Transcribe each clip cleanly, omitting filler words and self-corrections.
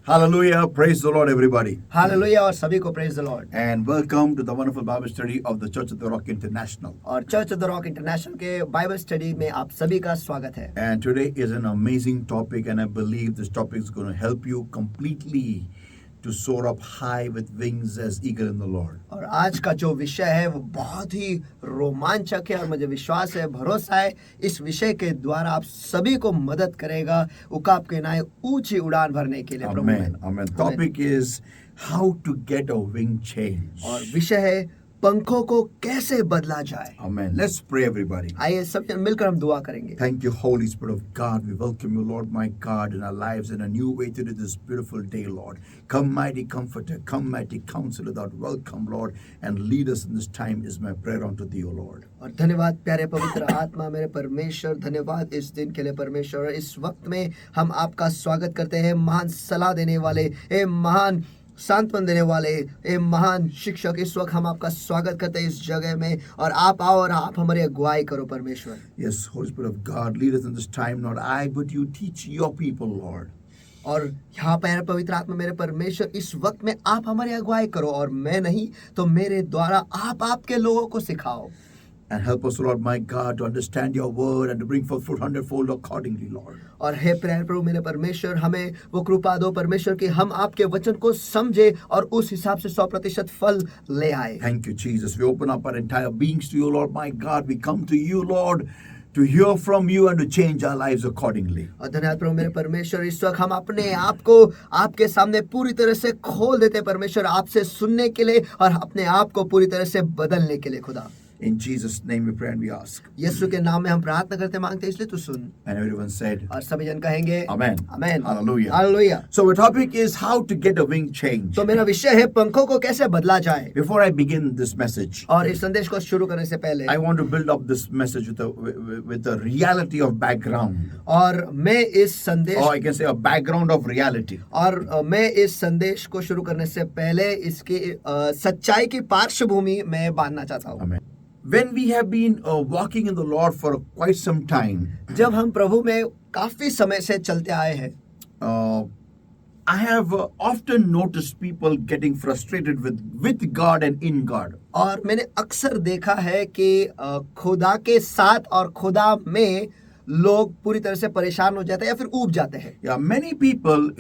Hallelujah. Praise the Lord, everybody. Hallelujah और सभी को praise the Lord. And welcome to the wonderful Bible study of the Church of the Rock International. और church of the rock international के Bible study में आप सभी का स्वागत है। And today is an amazing topic, and I believe this topic is going to help you completely to soar up high with wings as eagle in the Lord. और आज का जो विषय है वो बहुत ही रोमांचक है और मुझे विश्वास है, भरोसा है, इस विषय के द्वारा आप सभी को मदद करेगा उकाब के नाए ऊंची उड़ान भरने के लिए। प्रभु में Amen. Amen. Topic is how to get a wing change. और विषय है पंखों को कैसे बदला जाए। Amen. Let's pray, everybody. आइए सब जन मिलकर हम दुआ करेंगे। Thank you, Holy Spirit of God. We welcome you, Lord, my God, in our lives in a new way today, this beautiful day, Lord. Come, mighty comforter, come, mighty counselor, that welcome, Lord, and lead us in this time is my prayer unto thee, O Lord. और धन्यवाद प्यारे पवित्र आत्मा मेरे परमेश्वर, धन्यवाद इस दिन के लिए परमेश्वर। इस वक्त में हम आपका स्वागत करते हैं, महान सलाह देने वाले, ए महान सांत्वन देने वाले, ए महान शिक्षक। इस वक्त हम आपका स्वागत करते हैं इस जगह में, और आप आओ और आप हमारी अगुवाई करो परमेश्वर। Yes, Holy Spirit of God, lead us in this time, not I, but you teach your people, Lord. और यहाँ पर पवित्र आत्मा मेरे परमेश्वर, इस वक्त में आप हमारी अगुवाई करो, और मैं नहीं तो मेरे द्वारा आप आपके लोगों को सिखाओ। And help us, Lord, my God, to understand your word and to bring forth fruit hundredfold accordingly, Lord. और हे प्यारे प्रभु मेरे परमेश्वर, हमें वो कृपा दो परमेश्वर कि हम आपके वचन को समझे और उस हिसाब से 100% फल ले आए। Thank you, Jesus. We open up our entire beings to you, Lord, my God. We come to you, Lord, to hear from you and to change our lives accordingly. और धन्यवाद प्रभु मेरे परमेश्वर, इस वक्त हम अपने आप को आपके सामने पूरी तरह से खोल देते हैं परमेश्वर, आपसे सुनने के लिए और अपने आप को पूरी तरह से बदलने के लिए। खुदा, In Jesus' name we pray and we ask. यीशु के नाम में हम प्रार्थना करते मांगते हैं, इसलिए तू सुन। And everyone said, और सभी जन कहेंगे Amen. Amen. Hallelujah. Hallelujah. So our topic is how to get a wing change. तो मेरा विषय है पंखों को कैसे बदला जाए। Before I begin this message, और इस संदेश को शुरू करने से पहले I want to build up this message with a reality of background, और मैं इस संदेश or I can say a background of reality. और मैं इस संदेश को शुरू करने से पहले इसकी सच्चाई की पार्श्वभूमि में बांधना चाहता हूँ। Amen. When we have been walking in the Lord for quite some time, जब हम प्रभु में काफी समय से चलते आए हैं, I have often noticed people getting frustrated with God and in God. और मैंने अक्सर देखा है कि खुदा के साथ और खुदा में लोग पूरी तरह से परेशान हो जाते हैं या फिर ऊब जाते हैं। Yeah, many people,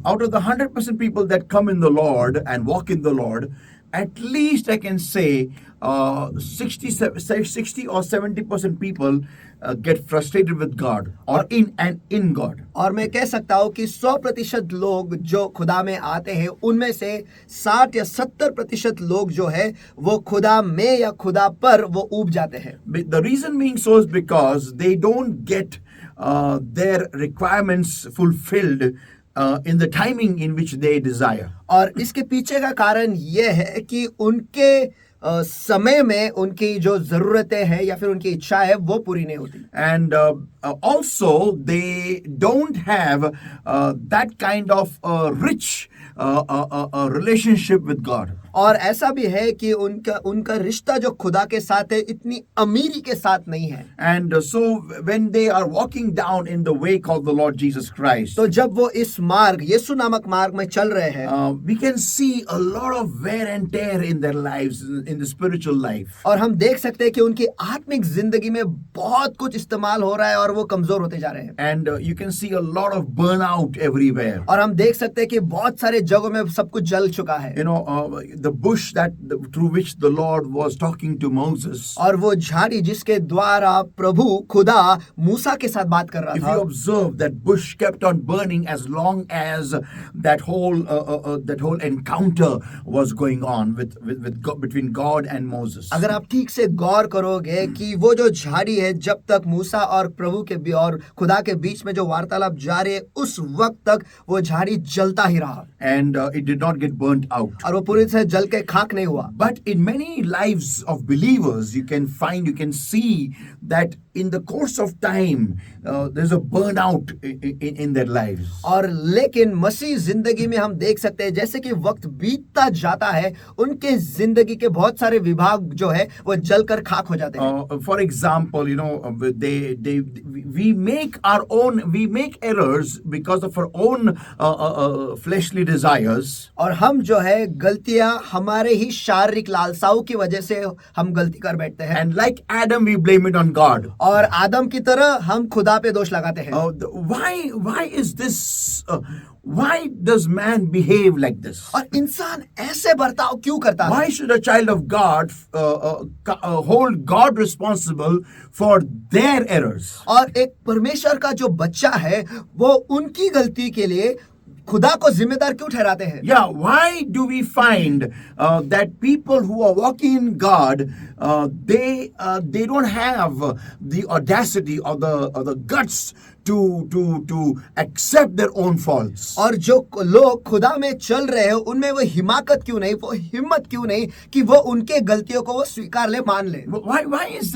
out of the 100% people that come in the Lord and walk in the Lord, at least I can say 60 or 70% people get frustrated with God or in God. और मैं कह सकता हूँ कि 100% लोग जो खुदा में आते हैं, उनमें से 60 या 70% लोग जो है वो खुदा में या खुदा पर वो ऊब जाते हैं। The reason being so is because they don't get their requirements fulfilled in the timing in which they desire. और इसके पीछे का कारण ये है कि उनके समय में उनकी जो जरूरतें हैं या फिर उनकी इच्छा है वो पूरी नहीं होती। And also they don't have that kind of rich relationship with God. और ऐसा भी है कि उनका रिश्ता जो खुदा के साथ है इतनी अमीरी के साथ नहीं है। And so when they are walking down in the way called the Lord Jesus Christ, तो जब वो इस मार्ग, यीशु नामक मार्ग में चल रहे हैं, we can see a lot of wear and tear in their lives, in the spiritual life. और हम देख सकते हैं कि उनकी आत्मिक जिंदगी में बहुत कुछ इस्तेमाल हो रहा है और वो कमजोर होते जा रहे हैं। And you can see a lot of burnout everywhere. और हम देख सकते हैं कि बहुत सारे जगहों में सब कुछ जल चुका है। You know, the bush through which the Lord was talking to Moses. और वो झाड़ी जिसके द्वारा प्रभु खुदा मूसा के साथ बात कर रहा If था। you observe, that bush kept on burning as long as that whole encounter was going on with God, between God and Moses. अगर आप ठीक से गौर करोगे कि वो जो झाड़ी है, जब तक मूसा और प्रभु के और खुदा के बीच में जो वार्तालाप जारी है, उस वक्त तक वो झाड़ी जलता ही रहा। and it did not get burnt out. और वो पूरी तरह से जल के खाक नहीं हुआ. But in many lives of believers, you can see that in the course of time, there's a burnout in their lives. और लेकिन मसीह जिंदगी में हम देख सकते हैं जैसे कि वक्त बीतता जाता है उनके जिंदगी के बहुत सारे विभाग जो है वो जलकर खाक हो जाते हैं. For example, we make errors because of our own fleshly desires. और हम जो है गलतियां हमारे ही शारीरिक लालसाओं की वजह से हम गलती कर बैठते हैं. And like Adam, we blame it on God. और आदम की तरह हम खुदा पे दोष लगाते हैं. Why is this? Why does man behave like this? और इंसान ऐसे बर्ताव क्यों करता है? Why should a child of God hold God responsible for their errors? और एक परमेश्वर का जो बच्चा है वो उनकी गलती के लिए खुदा को जिम्मेदार क्यों ठहराते हैं? Yeah, why do we find that people who are walking in God, they don't have the audacity or the guts to accept their own faults? और जो लोग खुदा में चल रहे हैं उनमें वो हिम्मत क्यों नहीं कि वो उनके गलतियों को वो स्वीकार ले, मान ले? Why is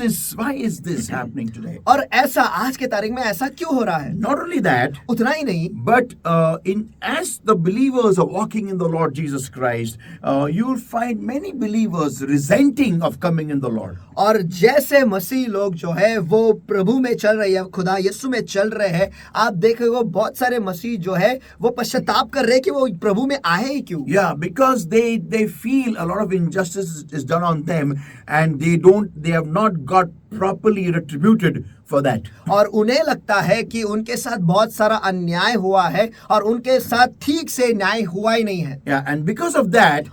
this happening today? और ऐसा आज के तारीख में ऐसा क्यों हो रहा है? Not only that, उतना ही नहीं, but as the believers are walking in the Lord Jesus Christ, you will find many believers resenting of coming in the Lord. और जैसे मसीह लोग जो है वो प्रभु में चल रहे हैं, खुदा यीशु में चल रहे हैं, आप देखेंगे बहुत सारे मसीह जो है वो पश्चाताप कर रहे हैं कि वो प्रभु में आए ही क्यों? Yeah, because they feel a lot of injustice is done on them, and they have not got properly retributed for that. और उन्हें लगता है कि उनके साथ बहुत सारा अन्याय हुआ है और उनके साथ ठीक से न्याय हुआ ही नहीं है. Yeah, and because of that,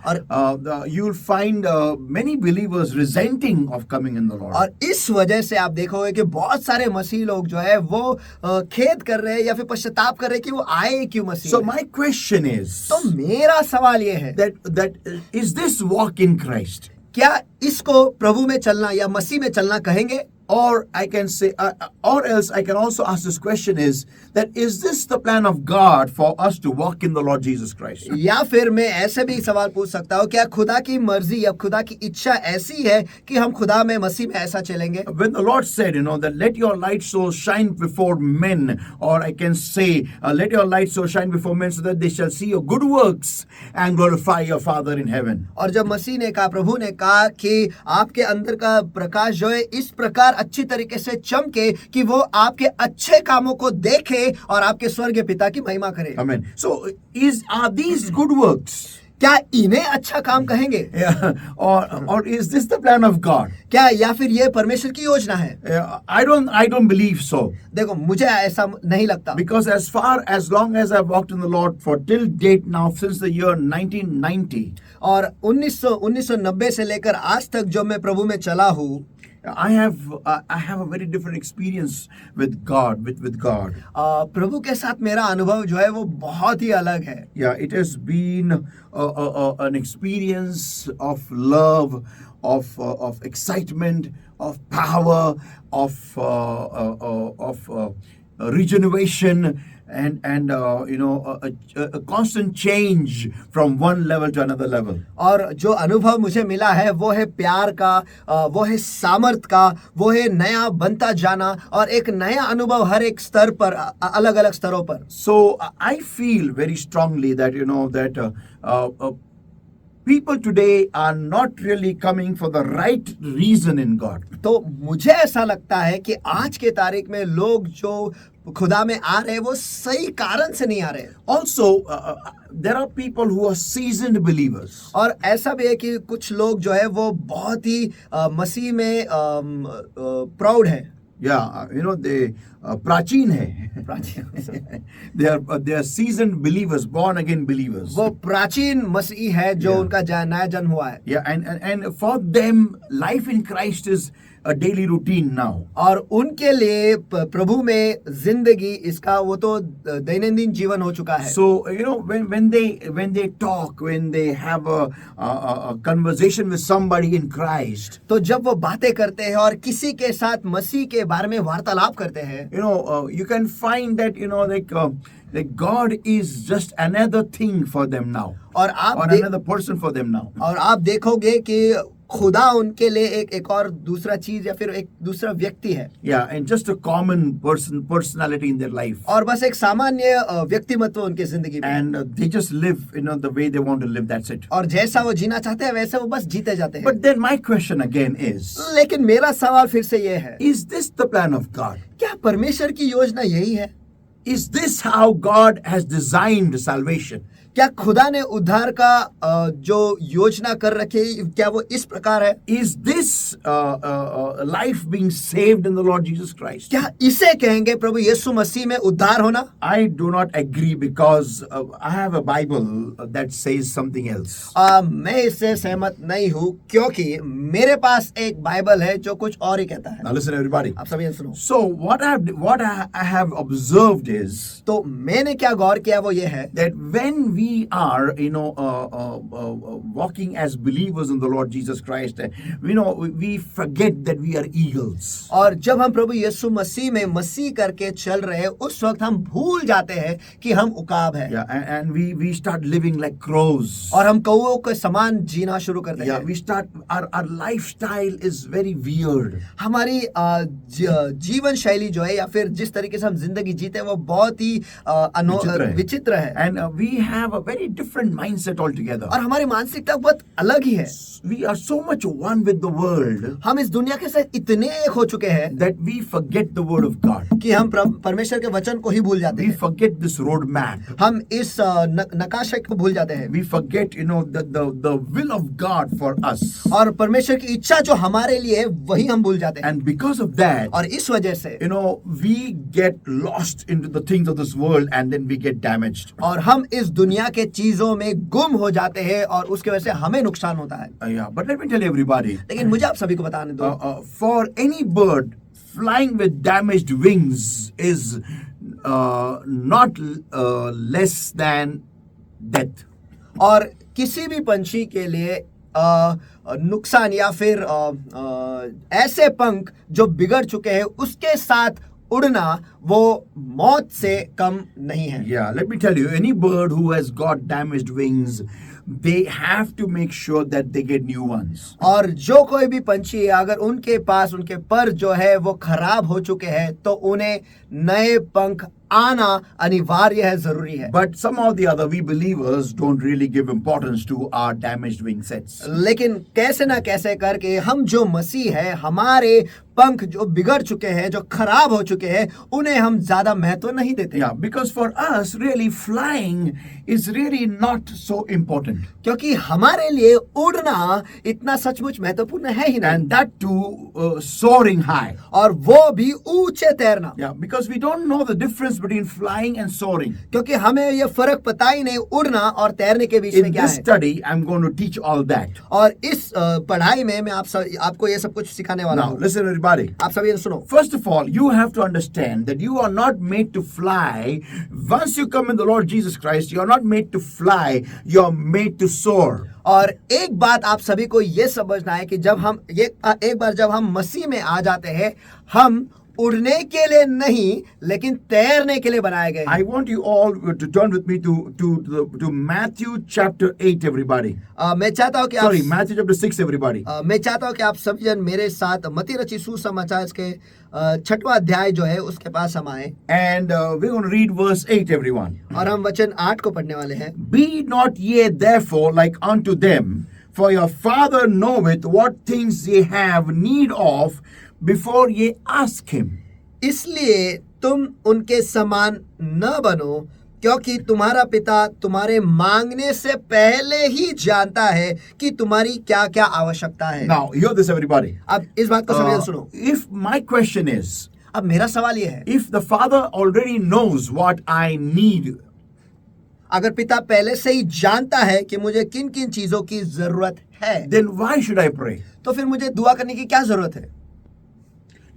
you'll find many believers resenting of coming in the Lord. और इस वजह से आप देखोगे कि बहुत सारे मसीह लोग जो है वो खेद कर रहे हैं या फिर पश्चाताप कर रहे हैं कि वो आए क्यों मसीह. So my question is, तो मेरा सवाल ये है that is this walk in Christ? क्या इसको प्रभु में चलना या मसीह में चलना कहेंगे? Or I can say, or else I can also ask this question is this the plan of God for us to walk in the Lord Jesus Christ? या फिर मैं ऐसे भी सवाल पूछ सकता हूँ, क्या खुदा की मर्जी या खुदा की इच्छा ऐसी है कि हम खुदा में मसीह में ऐसा चलेंगे? When the Lord said, that let your light so shine before men, or I can say, let your light so shine before men so that they shall see your good works and glorify your Father in heaven. और जब मसीह ने कहा, प्रभु ने कहा कि आपके अंदर का प्रकाश जो है इस प्रकार अच्छी तरीके से चमके कि वो आपके अच्छे कामों को देखे और आपके स्वर्गीय पिता की महिमा करे. Amen. So are these good works? क्या इन्हें अच्छा काम कहेंगे? Yeah. Or is this the plan of God? क्या या फिर ये परमेश्वर की योजना है? I don't believe so. देखो, मुझे ऐसा नहीं लगता. Because as long as I've walked in the Lord for till date now, since the year 1990, और 1990 से लेकर आज तक जो मैं प्रभु में चला हूँ, I have a very different experience with God, with God. प्रभु के साथ मेरा अनुभव जो है वो बहुत ही अलग है. Yeah, it has been an experience of love, of excitement, of power, of regeneration, and a constant change from one level to another level. और जो अनुभव मुझे मिला है वो है प्यार का, वो है सामर्थ का, वो है नया बनता जाना और एक नया अनुभव हर एक स्तर पर, अलग अलग स्तरों पर. So I feel very strongly that people today are not really coming for the right reason in God. तो मुझे ऐसा लगता है कि आज के तारीख में लोग जो खुदा में आ रहे हैं वो सही कारण से नहीं आ रहे. Also, there are people who are seasoned believers. और ऐसा भी है कि कुछ लोग जो है वो बहुत ही मसीह में प्राउड है. Yeah, they प्राचीन है. they are seasoned believers, born again believers. वो प्राचीन मसीही है जो उनका नया जन्म हुआ है. Yeah, and for them life in Christ is a daily routine now. और उनके लिए प्रभु में जिंदगी इसका वो तो दैनंदिन जीवन हो चुका है. So when they talk, when they have a conversation with somebody in Christ, तो जब वो बातें करते हैं और किसी के साथ मसीह के बारे में वार्तालाप करते हैं, You can find that, like God is just another thing for them now, और आप or they- another person for them now. और आप देखोगे कि खुदा उनके लिए एक और दूसरा चीज या फिर एक दूसरा व्यक्ति है, Yeah, and just a common personality in their life. और बस एक सामान्य व्यक्तिमत्व उनकी जिंदगी में, And they just live, the way they want to live. That's it. और जैसा वो जीना चाहते हैं वैसे वो बस जीते जाते हैं. But then my question again is, लेकिन मेरा सवाल फिर से ये है, is this the plan of God? क्या परमेश्वर की योजना यही है? Is this how God has designed salvation? क्या खुदा ने उद्धार का जो योजना कर रखी है, क्या वो इस प्रकार है? Is this life being saved in the Lord Jesus Christ? क्या इसे कहेंगे प्रभु यीशु मसीह में उद्धार होना? I do not agree because I have a Bible that says something else. मैं इससे सहमत नहीं हूँ क्योंकि मेरे पास एक बाइबल है जो कुछ और ही कहता है. Now listen, everybody. आप सभी सुनो. So what I have observed is तो मैंने क्या गौर किया वो ये है that when we are, walking as believers in the Lord Jesus Christ, we forget that we are eagles. और जब हम प्रभु यीशु मसीह में मसीह करके चल रहे हैं उस वक्त हम भूल जाते हैं कि हम उकाब हैं. Yeah, and we start living like crows. और हम कौओं के समान जीना शुरू करते Yeah, हैं. we start, our lifestyle is very weird. हमारी जीवन शैली जो है या फिर जिस तरीके से हम जिंदगी जीते हैं वो बहुत ही विचित्र है. And we have a very different mindset altogether. और हमारी मानसिकता बहुत अलग ही है. We are so much one with the world हम इस दुनिया के साथ इतने एक हो चुके हैं that we forget the word of God. कि हम परमेश्वर के वचन को ही भूल जाते We हैं. forget this road map. हम इस नकाशे को भूल जाते हैं We forget, the will of God for us. और परमेश्वर की इच्छा जो हमारे लिए है वही हम भूल जाते हैं. And because of that, और इस वजह से we get lost into the things of this world and then we get damaged. और हम इस दुनिया के चीजों में गुम हो जाते हैं और उसके वजह से हमें नुकसान होता है. Yeah, but let me tell everybody, लेकिन मुझे आप सभी को बताने दो, for any bird flying with damaged wings is not less than death. और किसी भी पंछी के लिए नुकसान या फिर ऐसे पंख जो बिगड़ चुके हैं उसके साथ उड़ना वो मौत से कम नहीं है. Yeah, let me tell you, any bird who has got damaged wings, they have to make sure that they get new ones. और जो कोई भी पंछी है अगर उनके पास उनके पर जो है वो खराब हो चुके हैं तो उन्हें नए पंख आना अनिवार्य है, जरूरी है. But somehow or the other, we believers don't really give importance to our damaged wing sets. लेकिन कैसे ना कैसे करके हम जो मसीह है हमारे पंख जो बिगड़ चुके हैं जो खराब हो चुके हैं उन्हें हम ज्यादा महत्व नहीं देते. Yeah, because for us, really flying is really not so important. क्योंकि हमारे लिए उड़ना इतना सचमुच महत्वपूर्ण है ही नहीं. And that too, soaring high. और वो भी ऊंचे तैरना. Yeah, because we don't know the difference between flying and soaring. क्योंकि हमें ये फर्क पता ही नहीं उड़ना और तैरने के बीच में In क्या this है. study, I'm going to teach all that. और इस पढ़ाई में मैं आपको ये सब कुछ सिखाने वाला Now, हूँ. listen, everybody. आप सभी सुनो. First of all, you have to understand that you are not made to fly. Once you come in the Lord Jesus Christ, you are not made to fly. You are made to soar. और एक बात आप सभी को ये समझना है कि एक बार जब हम मसीह में आ जाते हैं हम उड़ने के लिए नहीं लेकिन तैरने के लिए बनाए गए. I want you all to turn with me to Matthew chapter 8, everybody. मैं चाहता हूँ कि Sorry, Matthew chapter 6, everybody. मैं चाहता हूँ कि आप सभी जन मेरे साथ मत्ती रचित सुसमाचार के 6वां अध्याय जो है उसके पास हम आए. And we're going to read verse 8, everyone. और हम वचन 8 को पढ़ने वाले हैं. Be not ye therefore like unto them, for your Father knoweth what things ye have need of before ye ask him. इसलिए तुम उनके समान न बनो क्योंकि तुम्हारा पिता तुम्हारे मांगने से पहले ही जानता है कि तुम्हारी क्या क्या आवश्यकता है. Now, hear this, everybody. अब इस बात को सभी सुनो. If my question is, अब मेरा सवाल ये है, if the Father already knows what I need, अगर पिता पहले से ही जानता है कि मुझे किन किन चीजों की जरूरत है then why should I pray? तो फिर मुझे दुआ करने की क्या जरूरत है.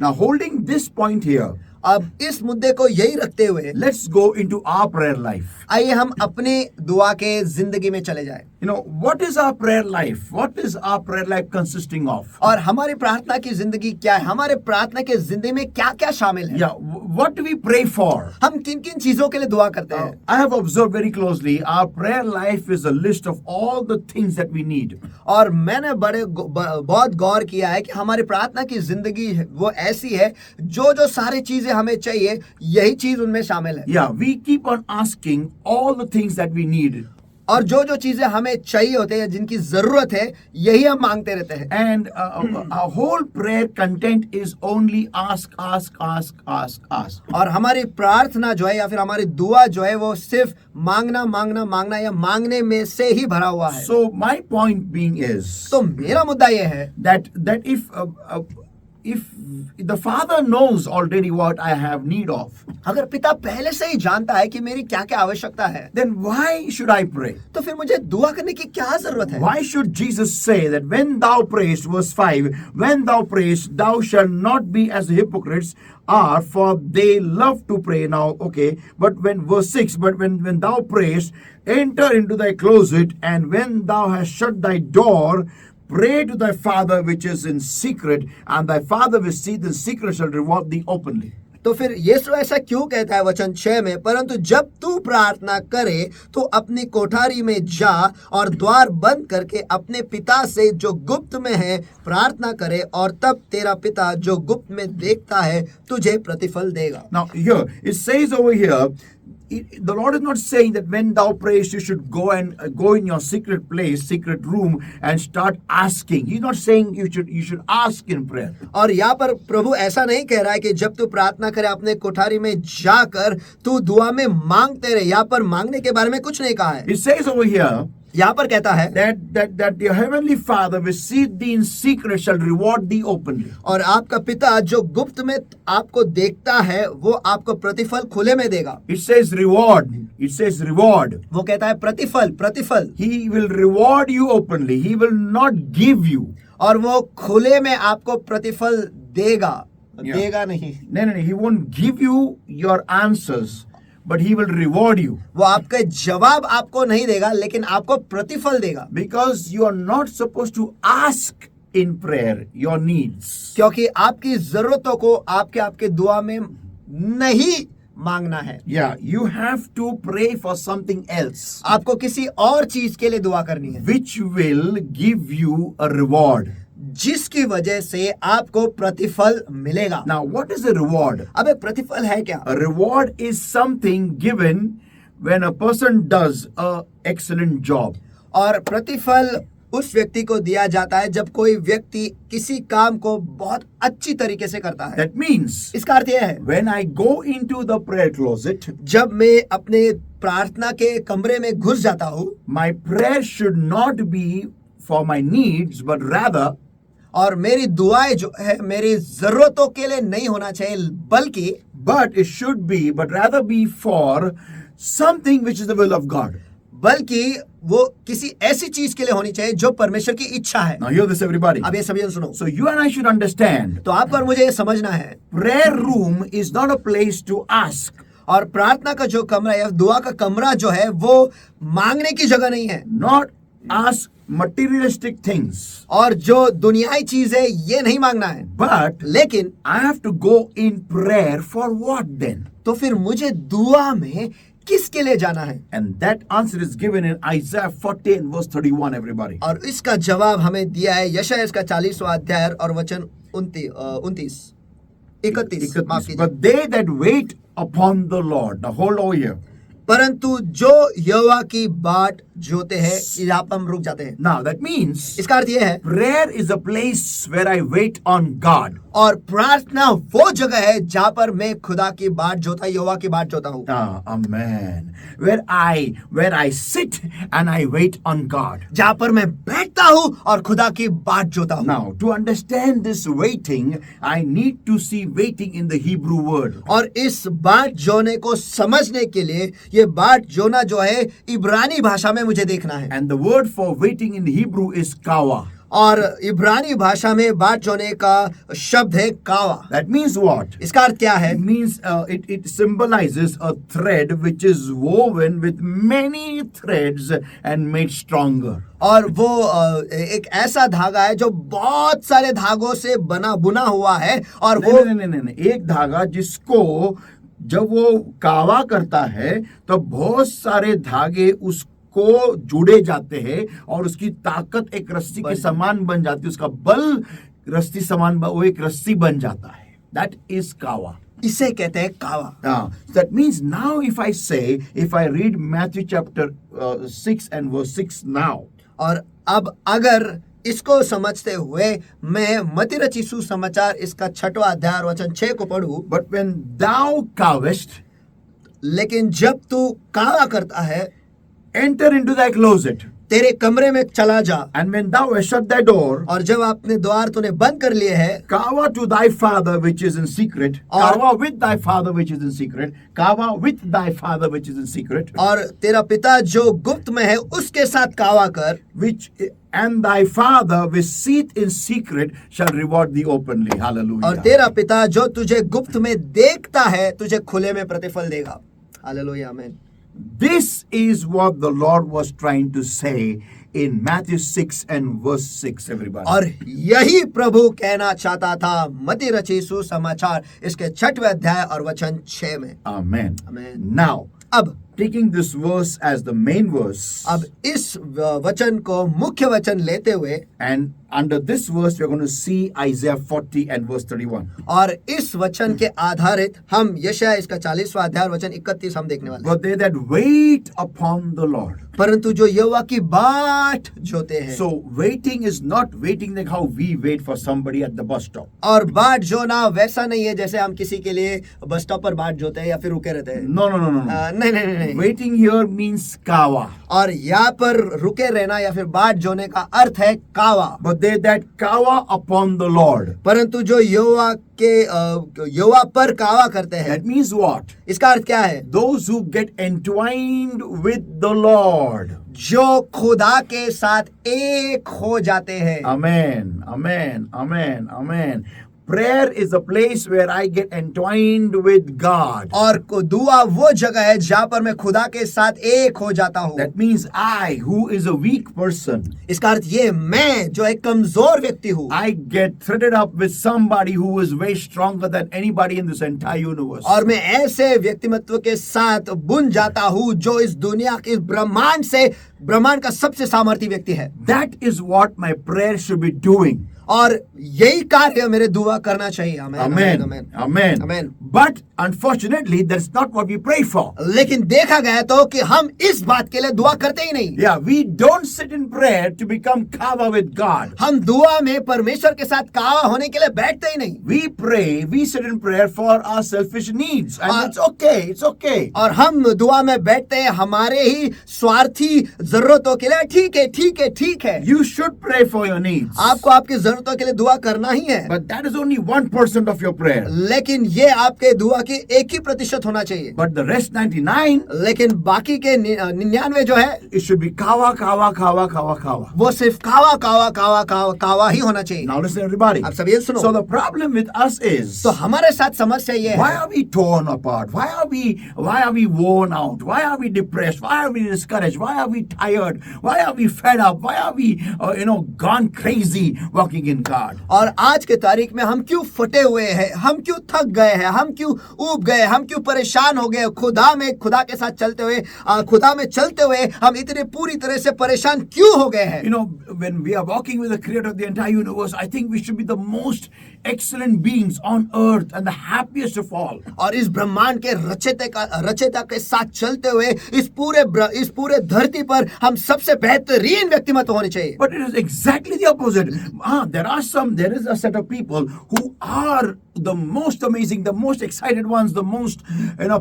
Now, holding this point here, अब इस मुद्दे को यही रखते हुए let's go into our prayer life. आइए हम अपने दुआ के जिंदगी में चले जाएं. You know, what is our prayer life? What is our prayer life consisting of? और हमारी प्रार्थना की जिंदगी क्या है, हमारे प्रार्थना की जिंदगी में क्या क्या शामिल है, Yeah, what do we pray for? हम किन किन चीजों के लिए दुआ करते हैं. I have observed very closely, our prayer life is a list of all the things that we need. और मैंने बहुत गौर किया है कि हमारी प्रार्थना की जिंदगी वो ऐसी है जो जो सारी चीजें हमें चाहिए यही चीज उनमें शामिल है. Yeah, we keep on asking all the things that we need. और जो जो चीजें हमें चाहिए होते हैं, जिनकी जरूरत है, यही हम मांगते रहते हैं. And our whole prayer content is only ask, ask, ask, ask, ask. और हमारी प्रार्थना जो है या फिर हमारी दुआ जो है वो सिर्फ मांगना मांगना मांगना या मांगने में से ही भरा हुआ है. So my point being is तो मेरा मुद्दा ये है that if the Father knows already what I have need of, अगर पिता पहले से ही जानता है कि मेरी क्या क्या आवश्यकता है, then why should I pray? तो फिर मुझे दुआ करने की क्या जरूरत है. Why should Jesus say that when thou prayest, verse 5, when thou prayest, thou shalt not be as the hypocrites are, for they love to pray. Now, okay, but when verse 6, but when thou prayest, enter into thy closet, and when thou hast shut thy door, pray to thy Father which is in secret, and thy Father which seeth in secret shall reward thee openly. तो फिर यीशु ऐसा क्यों कहता है वचन 6 में, परंतु जब तू प्रार्थना करे तो अपनी कोठारी में जा और द्वार बंद करके अपने पिता से जो गुप्त में है प्रार्थना करे, और तब तेरा पिता जो गुप्त में देखता है तुझे प्रतिफल देगा. Now here it says over here, the Lord is not saying that when thou prayest you should go in your secret place, secret room, and start asking. He's not saying you should ask in prayer. और यहाँ पर प्रभु ऐसा नहीं कह रहा है कि जब तू प्रार्थना करे अपने कोठारी में जाकर तू दुआ में मांगते रहे. यहाँ पर मांगने के बारे में कुछ नहीं कहा है. It says over here यहाँ पर कहता है that your heavenly Father which seeth thee in secret shall reward thee openly. और आपका पिता जो गुप्त में आपको देखता है वो आपको प्रतिफल खुले में देगा. It says reward. It says reward. वो कहता है प्रतिफल प्रतिफल. He will reward you openly. He will not give you. और वो खुले में आपको प्रतिफल देगा. Yeah. देगा नहीं. No. He won't give you your answers, but he will reward you. वो आपके जवाब आपको नहीं देगा लेकिन आपको प्रतिफल देगा. Because you are not supposed to ask in prayer your needs. क्योंकि आपकी जरूरतों को आपके दुआ में नहीं मांगना है. Yeah, you have to pray for something else, आपको किसी और चीज के लिए दुआ करनी है which will give you a reward. जिसकी वजह से आपको प्रतिफल मिलेगा. Now, what is a reward? अब एक प्रतिफल है क्या? A reward is something given when a person does a excellent job. और प्रतिफल उस व्यक्ति को दिया जाता है जब कोई व्यक्ति किसी काम को बहुत अच्छी तरीके से करता है. That means इसका अर्थ यह है when I go into the prayer closet, जब मैं अपने प्रार्थना के कमरे में घुस जाता हूँ, my prayer should not be for my needs, but rather और मेरी दुआएं जो है मेरी जरूरतों के लिए नहीं होना चाहिए बल्कि but rather be for something which is the will of God. बल्कि वो किसी ऐसी चीज के लिए होनी चाहिए जो परमेश्वर की इच्छा है. Now hear this, everybody. अब ये सभी जन सुनो. So you and I should understand, तो आपको और मुझे ये समझना है prayer room is not a place to ask. और प्रार्थना का जो कमरा है, दुआ का कमरा जो है वो मांगने की जगह नहीं है. Not ask materialistic things. और जो दुनियाई चीज है ये नहीं मांगना है. But लेकिन I have to go in prayer for what then? तो फिर मुझे दुआ में किसके लिए जाना है? And that answer is given in Isaiah 40 and verse 31, everybody. और इसका जवाब हमें दिया है यशायाह इसका 40वां अध्याय और वचन 31. माफ कीजिए. But they that wait upon the Lord. Now hold over here. परंतु जो यहोवा की बाट जोते हैं, यहाँ पर हम रुक जाते हैं. Now that means इसका अर्थ यह है prayer is a place where I wait on God. और प्रार्थना वो जगह है जहाँ पर मैं खुदा की बाट जोता, यहोवा की बाट जोता हूँ. Amen. Where I sit and I wait on God. जहाँ पर मैं बैठता हूँ और खुदा की बाट जोता हूँ. Now, to understand this waiting, I need to see waiting in the Hebrew word. और इस बाट जोने को समझने के लिए ये बाट जोना जो है इब्रानी भाषा में मुझे देखना है. And the word for waiting in Hebrew is kawa. और इब्रानी भाषा में बाट जोने का शब्द है कावा। That means what? इसका अर्थ क्या है? It means it symbolizes a thread which is woven with many threads and made stronger. और वो एक ऐसा धागा है जो बहुत सारे धागों से बुना हुआ है और वो नहीं, एक धागा जिसको जब वो कावा करता है तो बहुत सारे धागे उसको जुड़े जाते हैं और उसकी ताकत एक रस्सी के समान बन जाती है, उसका बल रस्सी समान वो एक रस्सी बन जाता है. That is kawa. इसे कहते हैं कावा. That means now if I read Matthew chapter 6 and verse 6 now. और अब अगर इसको समझते हुए मैं मत्ती रचित सुसमाचार इसका 6वां अध्याय वचन 6 को पढ़ूं. But when thou cavest, लेकिन जब तू कावा करता है, enter into thy closet. तेरे कमरे में चला जा. And when thou hast shut thy door, और जब आपने द्वार तूने बंद कर लिए है, kawa to thy father which is in secret, kawa with thy father which is in secret, kawa with thy father which is in secret, और तेरा पिता जो गुप्त में है उसके साथ कावा कर, which and thy father which seeth in secret shall reward thee openly. Hallelujah. और तेरा पिता जो तुझे गुप्त में देखता है तुझे खुले में प्रतिफल देगा. हालेलुया, आमीन. This is what the Lord was trying to say in Matthew 6 and verse 6, everybody. और यही प्रभु कहना चाहता था मत्ती रचित सुसमाचार इसके 6वें अध्याय और वचन 6 में. Amen. Amen. Now, अब taking this verse as the main verse, अब इस वचन को मुख्य वचन लेते हुए, and under this verse we are going to see Isaiah 40 and verse 31. और इस वचन के आधारित हम यशायाह इसका 40वां अध्याय वचन 31 हम देखने वाले हैं. But they that wait upon the Lord. परंतु जो यहोवा की बाट जोते हैं. So waiting is not waiting like how we wait for somebody at the bus stop. और बाट जोना वैसा नहीं है जैसे हम किसी के लिए बस स्टॉप पर बाट जोते हैं या फिर रुके रहते हैं. No. नहीं. Waiting here means kawa. और यहाँ पर रुके रहना या फिर बाट जोने का अर्थ है कावा. But they that kawa upon the Lord. परंतु जो यहोवा पर कावा करते हैं. That means what? इसका अर्थ क्या है? Those who get entwined with the Lord. जो खुदा के साथ एक हो जाते हैं. Amen. Prayer is a place where I get entwined with God. और दुआ वो जगह है जहाँ पर मैं खुदा के साथ एक हो जाता हूँ. That means I, who is a weak person, इसका अर्थ ये मैं जो एक कमजोर व्यक्ति हूँ, I get threaded up with somebody who is way stronger than anybody in this entire universe. और मैं ऐसे व्यक्तिमत्व के साथ बुन जाता हूँ जो इस दुनिया के ब्रह्मांड का सबसे सामर्थी व्यक्ति है. That is what my prayer should be doing. और यही कार्य मेरे दुआ करना चाहिए. Amen. But unfortunately, that's not what we pray for. लेकिन देखा गया तो कि हम इस बात के लिए दुआ करते ही नहीं. Yeah, we don't sit in prayer to become kawa with God. हम दुआ में परमेश्वर के साथ कावा होने के लिए बैठते ही नहीं. We sit in prayer for our selfish needs. And it's okay. और हम दुआ में बैठते हैं हमारे ही स्वार्थी जरूरतों के लिए. ठीक है. You should pray for your needs. आपको आपकी जरूरतों के लिए दुआ करना ही है. But that is only 1% of your prayer. लेकिन ये आपके दुआ की 1% होना चाहिए. But the rest 99, लेकिन बाकी के 99 जो है, it should be kawa. वो सिर्फ कावा ही होना चाहिए. Now listen everybody. आप सब ये सुनो. So the problem with us is, तो हमारे साथ समस्या ये why है. are we torn apart? Why are we worn out? Why are we depressed? Why are we discouraged? Why are we tired? Why are we fed up? Why are we gone crazy walking in God? और आज के तारीख में हम क्यों फटे हुए हैं, हम क्यों थक गए हैं, हम क्यों ऊब गए, हम क्यों परेशान हो गए. खुदा के साथ चलते हुए, खुदा में चलते हुए हम इतने पूरी तरह से परेशान क्यों हो गए हैं. When we are walking with the creator of the entire universe, I think we should be the most excellent beings on earth and the happiest of all. और इस ब्रह्मांड के रचयिता के साथ चलते हुए इस पूरे धरती पर हम सबसे बेहतरीन व्यक्तिमत्व होने चाहिए. But it is exactly the opposite. there is a set of people who are the most amazing, the most excited ones, the most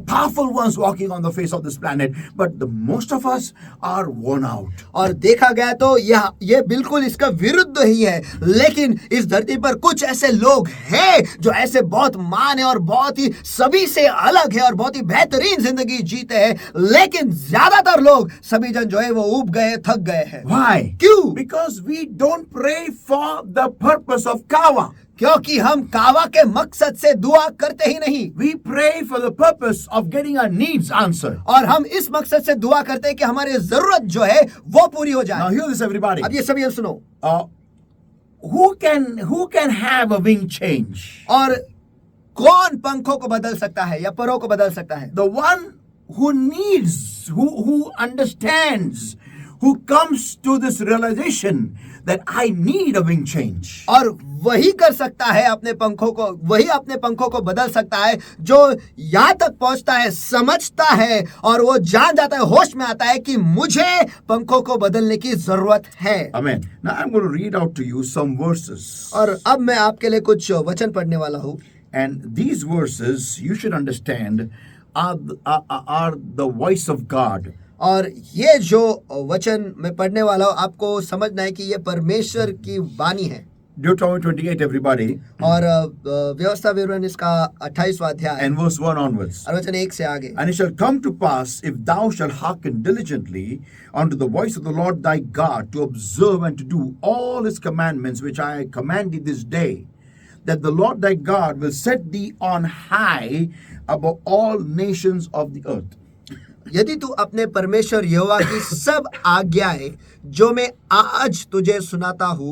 powerful ones walking on the face of this planet. But the most of us are worn out. और देखा गया तो ये बिल्कुल इसका विरुद्ध ही है, लेकिन इस धरती पर कुछ ऐसे लोग हैं जो ऐसे बहुत महान है और बहुत ही सभी से अलग है और बहुत ही बेहतरीन जिंदगी जीते हैं, लेकिन ज्यादातर लोग सभी जन जो है वो ऊब गए, थक गए हैं। Why? क्यों? Because we don't pray for the purpose of kawa. क्योंकि हम कावा के मकसद से दुआ करते ही नहीं, We pray for the purpose of getting our needs answered. और हम इस मकसद से दुआ करते हैं कि हमारी जरूरत जो है वो पूरी हो Now जाए। hear this, everybody. अब ये सभी हम सुनो, Who can have a wing change? और कौन पंखों को बदल सकता है या परों को बदल सकता है? The one who needs, who understands, who comes to this realization that I need a wing change. और वही कर सकता है अपने पंखों को, वही अपने पंखों को बदल सकता है जो यहाँ तक पहुंचता है, समझता है और वो जान जाता है, होश में आता है कि मुझे पंखों को बदलने की जरूरत है। Amen. Now I'm going to read out to you some verses. और अब मैं आपके लिए कुछ वचन पढ़ने वाला हूँ, And these verses, you should understand, are the voice of God. और ये जो वचन मैं पढ़ने वाला हूँ आपको समझना है कि ये परमेश्वर की वाणी है। Deuteronomy 28, everybody, और व्यवस्था विवरण इसका 28वां अध्याय and verse 1 onwards. और वचन 1 से आगे। And it shall come to pass, if thou shalt hearken diligently unto the voice of the Lord thy God, to observe and to do all his commandments which I command thee this day, that the Lord thy God will set thee on high above all nations of the earth. यदि तू अपने परमेश्वर यहोवा की सब आज्ञाएं जो मैं आज तुझे सुनाता हूँ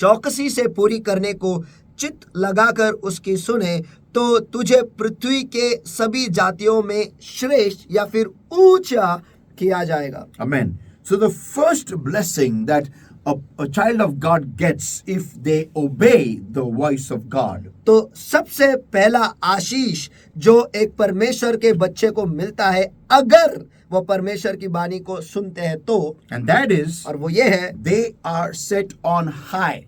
चौकसी से पूरी करने को चित्त लगाकर उसकी सुने, तो तुझे पृथ्वी के सभी जातियों में श्रेष्ठ या फिर ऊंचा किया जाएगा। Amen. So the first blessing that a child of God gets if they obey the voice of God, तो सबसे पहला आशीष जो एक परमेश्वर के बच्चे को मिलता है अगर वो परमेश्वर की वाणी को सुनते हैं तो, and that is, और वो ये है, they are set on high.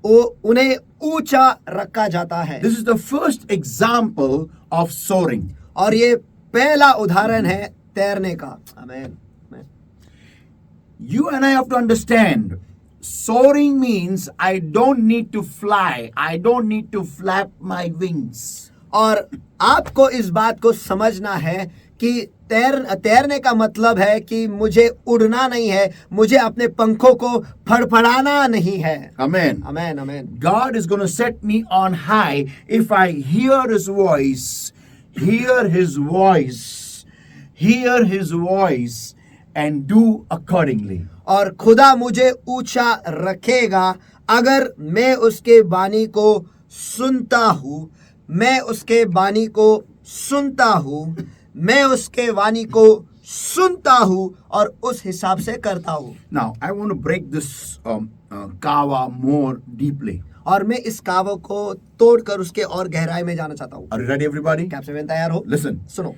वो उन्हें ऊंचा रखा जाता है। This is the first example of soaring. और ये पहला उदाहरण है तैरने का। आमीन। You and I have to understand, soaring means I don't need to fly. I don't need to flap my wings. और आपको इस बात को समझना है कि तैरने का मतलब है कि मुझे उड़ना नहीं है, मुझे अपने पंखों को फड़फड़ाना नहीं है। Amen. आमीन, आमीन। God is going to set me on high if I hear his voice, hear his voice, hear his voice, and do accordingly. और खुदा मुझे ऊंचा रखेगा अगर मैं उसके वाणी को सुनता हूँ, मैं उसके वाणी को सुनता हूँ, मैं उसके वाणी को सुनता हूँ और उस हिसाब से करता हूँ। Now, I want to break this kawa more deeply. और मैं इस कावो को तोड़कर उसके और गहराई में जाना चाहता हूँ। Are you ready, everybody? क्या आप सभी तैयार हो? Listen. सुनो।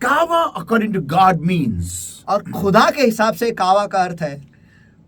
Kawa, according to God, means और खुदा के हिसाब से कावा का अर्थ है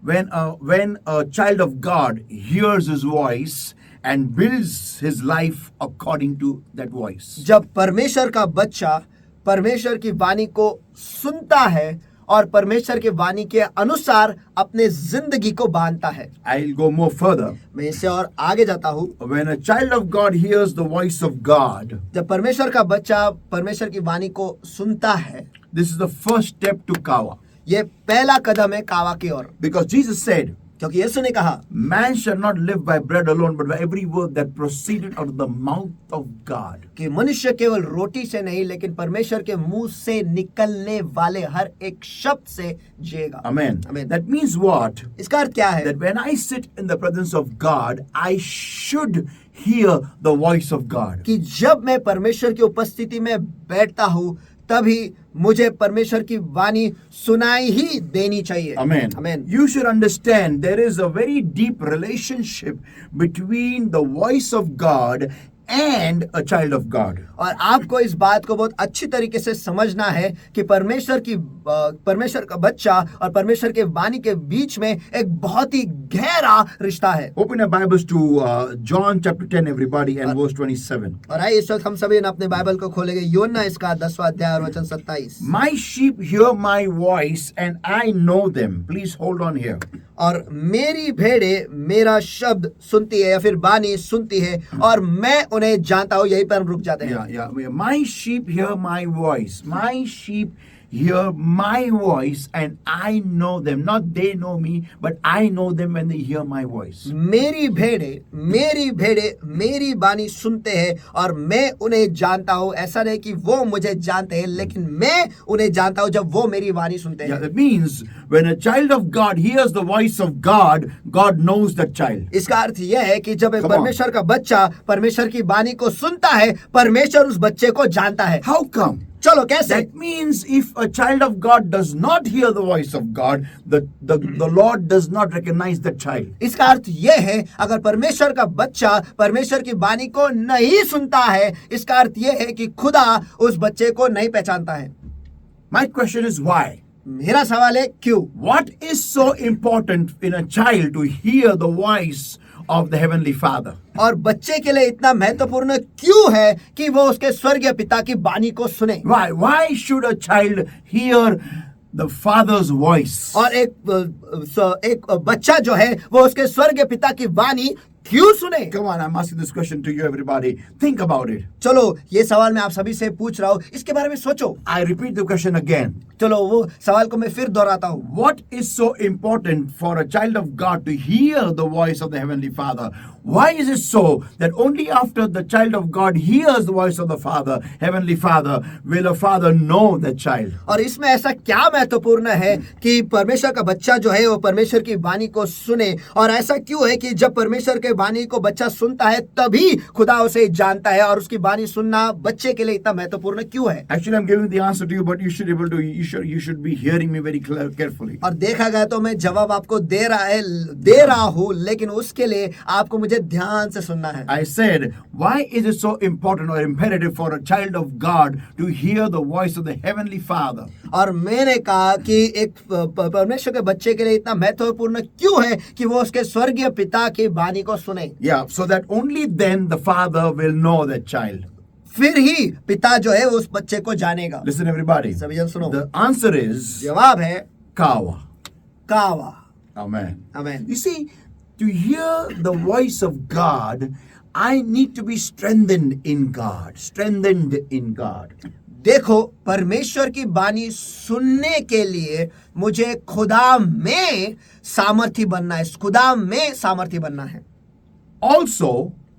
when a child of God hears his voice and builds his life according to that voice. जब परमेश्वर का बच्चा परमेश्वर की वाणी को सुनता है और परमेश्वर के वाणी के अनुसार अपने जिंदगी को बांधता है। I'll go more further. मैं इससे और आगे जाता हूँ। When a child of God hears the voice of God, जब परमेश्वर का बच्चा परमेश्वर की वाणी को सुनता है, this is the first step to kawa. ये पहला कदम है कावा की ओर। Because Jesus said, क्योंकि यीशु ने कहा, man shall not live by bread alone, but by every word that proceeded out of the mouth of God. कि मनुष्य केवल रोटी से नहीं लेकिन परमेश्वर के मुंह से निकलने वाले हर एक शब्द से जिएगा। Amen. Amen. That means what? इसका अर्थ क्या है? That when I sit in the presence of God, I should hear the voice of God. कि जब मैं परमेश्वर की उपस्थिति में बैठता हूँ तभी मुझे परमेश्वर की वाणी सुनाई ही देनी चाहिए। Amen. Amen. You should understand there is a very deep relationship between the voice of God and a child of God. और आपको इस बात को बहुत अच्छी तरीके से समझना है कि परमेश्वर का बच्चा और परमेश्वर के वाणी के बीच में एक बहुत ही गहरा रिश्ता है। Open your Bibles to John chapter 10, everybody, and verse 27. और आइए इस वक्त हम सभी अपने बाइबल को खोलेंगे यूहन्ना इसका 10वां अध्याय और वचन 27। My sheep hear my voice and I know them. Please hold on here. और मेरी भेड़ें मेरा शब्द सुनती है या फिर वाणी सुनती है और मैं उन्हें जानता हूँ। यहीं पर हम रुक जाते हैं। Yeah. My sheep hear my voice. My sheep hear my voice and I know them. Not they know me, but I know them when they hear my voice. मेरी भेड़ें मेरी वाणी सुनते हैं और मैं उन्हें जानता हूँ। ऐसा नहीं कि वो मुझे जानते हैं, लेकिन मैं उन्हें जानता हूँ जब वो मेरी वाणी सुनते Yeah, हैं। that means when a child of God hears the voice of God, God knows that child. इसका अर्थ यह है कि जब एक Come on. परमेश्वर का बच्चा परमेश्वर की वाणी को सुनता है, परमेश्वर उस बच्चे को जानता है। How come? चलो कैसे? That means if a child of God does not hear the voice of God, the Lord does not recognize that child. इसका अर्थ यह है अगर परमेश्वर का बच्चा परमेश्वर की वाणी को नहीं सुनता है, इसका अर्थ यह है कि खुदा उस बच्चे को नहीं पहचानता है। My question is why? मेरा सवाल है क्यों? What is so important in a child to hear the voice of the Heavenly Father? और बच्चे के लिए इतना महत्वपूर्ण क्यों है कि वो उसके स्वर्गीय पिता की वाणी को सुने? Why? Why should a child hear the Father's voice? और एक बच्चा जो है वो उसके स्वर्गीय पिता की वाणी क्यों सुने? Come on, I'm asking this question to you, everybody. Think about it. चलो ये सवाल मैं आप सभी से पूछ रहा हूँ, इसके बारे में सोचो। I repeat the question again. चलो वो सवाल को मैं फिर दोहराता हूँ। What is so important for a child of God to hear the voice of the Heavenly Father? Why is it so that only after the child of God hears the voice of the Father, Heavenly Father, will a father know that child? और इसमें ऐसा क्या महत्वपूर्ण है कि परमेश्वर का बच्चा जो है वो परमेश्वर की वाणी को सुने? और ऐसा क्यों है कि जब परमेश्वर के वाणी को बच्चा सुनता है तभी खुदा उसे जानता है? और उसकी वाणी सुनना बच्चे के लिए इतना महत्वपूर्ण क्यों है? Actually, I'm giving the answer to you, but you should be hearing me very carefully. और देखा गया तो मैं जवाब आपको दे रहा हूँ, लेकिन उसके लिए आपको मुझे ध्यान से सुनना है। I said, why is it so important or imperative for a child of God to hear the voice of the Heavenly Father? और मैंने कहा कि एक परमेश्वर के बच्चे के लिए इतना महत्वपूर्ण क्यों है कि वो उसके स्वर्गीय पिता की वाणी को सुने? Yeah, so that only then the father will know that child. फिर ही पिता जो है उस बच्चे को जानेगा। Listen, everybody. सभी जन सुनो। The answer is जवाब है Kawa. कावा। Amen. Amen. You see, to hear the voice of God, I need to be strengthened in God. Strengthened in God. देखो, परमेश्वर की वाणी सुनने के लिए मुझे खुदा में सामर्थी बनना है। खुदा में सामर्थी बनना है। Also,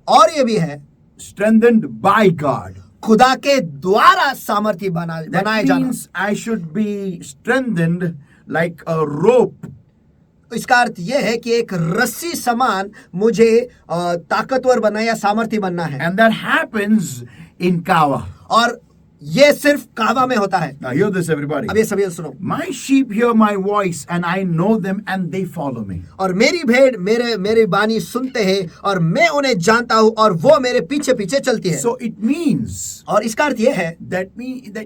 और ये भी है strengthened by God. खुदा के द्वारा सामर्थी बनाए That जाना। means I should be strengthened like a rope. इसका अर्थ यह है कि एक रस्सी समान मुझे ताकतवर बनना या सामर्थी बनना है। And that happens in Kawa. और ये सिर्फ कावा में होता है। Now hear this, everybody. अब ये सभी सुनो। My sheep hear my voice and I know them and they follow me. और मेरी भेड़ मेरी वाणी सुनते हैं और मैं उन्हें जानता हूँ और वो मेरे पीछे पीछे चलती है। So it means और इसका अर्थ यह है that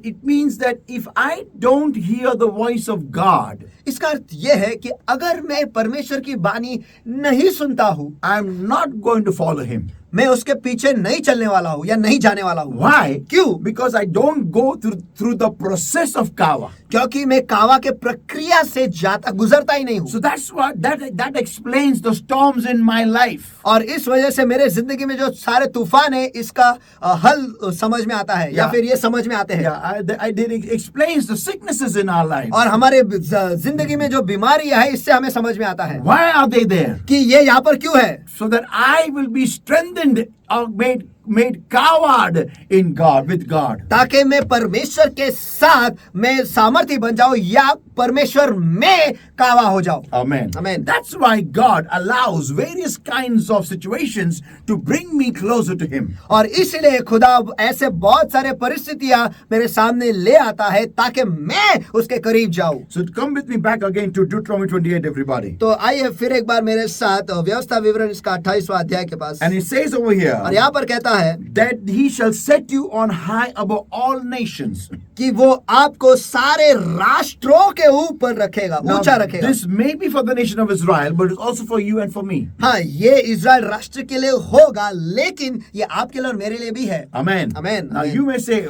it means that if I don't hear the voice of God, इसका अर्थ यह है कि अगर मैं परमेश्वर की वाणी नहीं सुनता हूँ, I'm not going to follow him. मैं उसके पीछे नहीं चलने वाला हूँ या नहीं जाने वाला हूँ। Why? क्यों? Because I don't go through the process of Kawa. क्योंकि मैं कावा के प्रक्रिया से गुजरता ही नहीं हूँ। So that's what that explains the storms in my life. और इस वजह से मेरे जिंदगी में जो सारे तूफान है इसका हल समझ में आता है या फिर ये समझ में आते हैं। Yeah, it explains the sicknesses in our life. और हमारे जिंदगी में जो बीमारियां है इससे हमें समझ में आता है। Why are they there? कि ये यहाँ पर क्यों है? So that I will be strengthened or made coward in God, with God. ताकि मैं परमेश्वर के साथ मैं सामर्थी बन जाऊं या परमेश्वर में कावा हो जाऊं। Amen. Amen. That's why God allows various kinds of situations to bring me closer to Him. और इसलिए खुदा ऐसे बहुत सारे परिस्थितियां मेरे सामने ले आता है ताकि मैं उसके करीब जाऊं। So come with me back again to Deuteronomy 28, everybody. तो आइए फिर एक बार मेरे साथ व्यवस्था विवरण इसका 28वां अध्याय के पास। And it says over here, और यहाँ पर कहता है that he shall set you on high above all nations. कि वो आपको सारे राष्ट्रों के ऊपर रखेगा, Now, ऊंचा रखेगा। this may be for the nation of Israel, but it's also for you and for me. हाँ, ये इज़राइल राष्ट्र के लिए होगा, लेकिन ये आपके लिए और मेरे लिए भी है। Amen. Amen. Now Amen. you may say,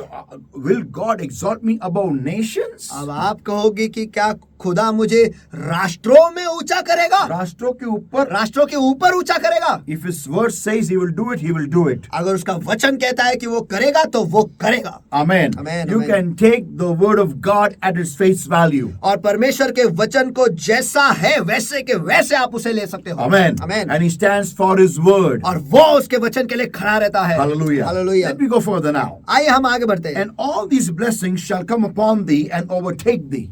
will God exalt me above nations? अब आप कहोगे कि क्या खुदा मुझे राष्ट्रों में ऊंचा करेगा, राष्ट्रों के ऊपर? राष्ट्रों के ऊपर ऊंचा करेगा? If his word says he will do it, he will do it. अगर उसका वचन कहता है कि वो करेगा तो वो करेगा। Amen. Amen, You amen. can take the word of God at its face value. और परमेश्वर के वचन को जैसा है वैसे के वैसे आप उसे ले सकते हो। Amen. Amen. And he stands for his word. और वो उसके वचन के लिए खड़ा रहता है। Hallelujah. Hallelujah. Let me go further now. आइए हम आगे बढ़ते हैं। And all these blessings shall come upon thee and overtake thee.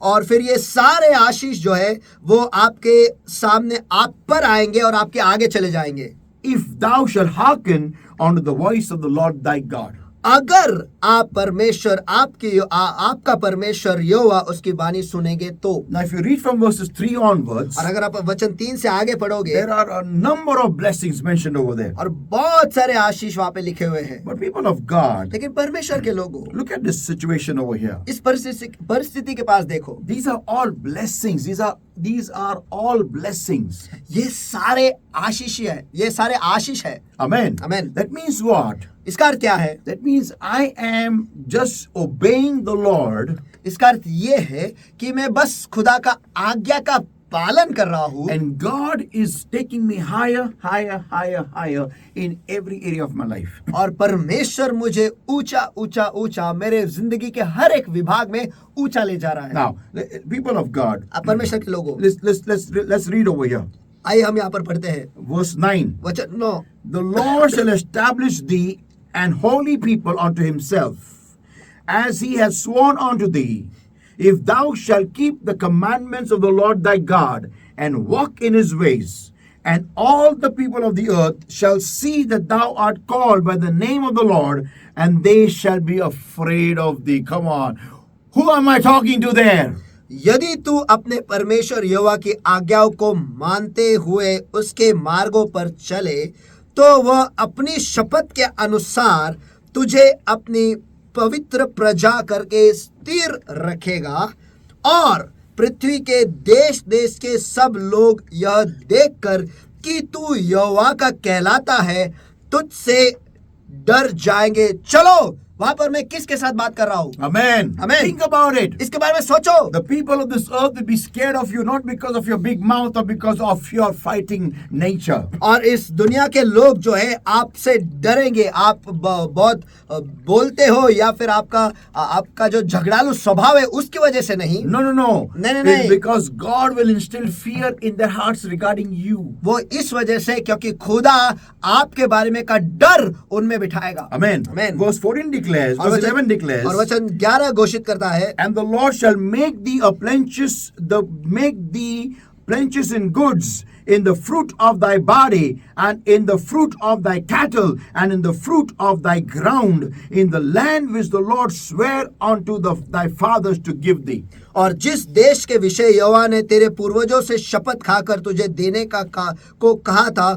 और फिर ये सारे आशीष जो है वो आपके सामने आप पर आएंगे और आपके आगे चले जाएंगे। If thou shalt hearken unto the voice of the Lord thy God. अगर आप परमेश्वर आपका परमेश्वर यहोवा उसकी वाणी सुनेंगे तो। Now if you read from verses 3 onwards, और अगर आप वचन 3 से आगे पढ़ोगे there are a number of blessings mentioned over there. और बहुत सारे आशीष वहां पे लिखे हुए हैं। But people of God, लेकिन परमेश्वर के लोगों, look at this situation over here. इस परिस्थिति के पास देखो। These are all blessings. These are all blessings. ये सारे आशीष है, ये सारे आशीष है। Amen. Amen. That means what? इसका अर्थ क्या है? That means I am just obeying the Lord, इसका अर्थ ये है कि मैं बस खुदा का आज्ञा का पालन कर रहा हूँ and God is taking me higher, higher, higher, higher in every area of my life. और परमेश्वर मुझे ऊंचा ऊंचा ऊंचा मेरे जिंदगी के हर एक विभाग में ऊंचा ले जा रहा है। Now, people of God, अब परमेश्वर के लोगों, let's read over here. आइए हम यहाँ पर पढ़ते हैं Verse 9. वचन 9। The Lord shall establish thee an holy people unto himself, as he has sworn unto thee, if thou shalt keep the commandments of the Lord thy God, and walk in his ways. And all the people of the earth shall see that thou art called by the name of the Lord, and they shall be afraid of thee. Come on. Who am I talking to there? यदि तू अपने परमेश्वर यहोवा की आज्ञाओं को मानते हुए उसके मार्गों पर चले, तो वह अपनी शपथ के अनुसार तुझे अपनी पवित्र प्रजा करके स्थिर रखेगा, और पृथ्वी के देश देश के सब लोग यह देखकर कि तू यहोवा का कहलाता है तुझसे डर जाएंगे। चलो, वहां पर मैं किसके साथ बात कर रहा हूँ? Amen. Amen. Think about it. इसके बारे में सोचो। The people of this earth will be scared of you, not because of your big mouth or because of your fighting nature. और इस दुनिया के लोग जो है आपसे डरेंगे, आप बहुत बोलते हो या फिर आपका जो झगड़ालू स्वभाव है उसकी वजह से नहीं। No. नहीं। It's because God will instill fear in their hearts regarding you. वो इस वजह से क्योंकि खुदा आपके बारे में का डर उनमें बिठाएगा। Amen. Amen. Verse 14 declares, और verse 11 declares, और वचन 11 घोषित करता है, and the Lord shall make thee plenteous in goods, in the fruit of thy body, and in the fruit of thy cattle, and in the fruit of thy ground, in the land which the Lord sware unto thy fathers to give thee. और जिस देश के विषय यहोवा ने तेरे पूर्वजों से शपथ खाकर तुझे देने को कहा था,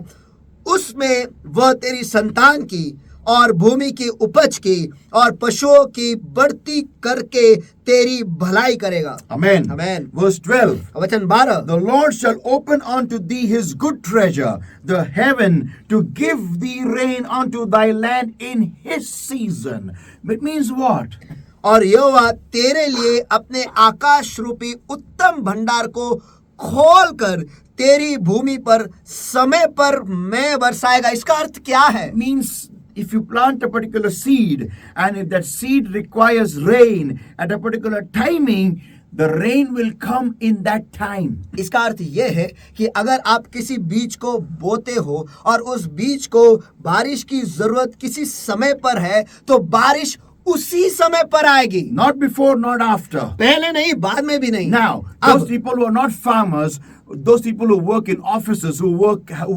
उसमें वह तेरी संतान की और भूमि की उपज की और पशुओं की बढ़ती करके तेरी भलाई करेगा। Amen. Amen. Verse 12. वचन 12, The Lord shall open unto thee his good treasure, the heaven, to give thee rain unto thy land in his season. It means what? और यहोवा तेरे लिए अपने आकाश रूपी उत्तम भंडार को खोल कर तेरी भूमि पर समय पर मैं बरसाएगा। इसका अर्थ क्या है? Means if you plant a particular seed and if that seed requires rain at a particular timing, the rain will come in that time. इसका अर्थ ये है कि अगर आप किसी बीज को बोते हो और उस बीज को बारिश की जरूरत किसी समय पर है, तो बारिश उसी समय पर आएगी, not before, not after. पहले नहीं, बाद में भी नहीं। Now, अब those people who are not farmers, those people who work in offices, who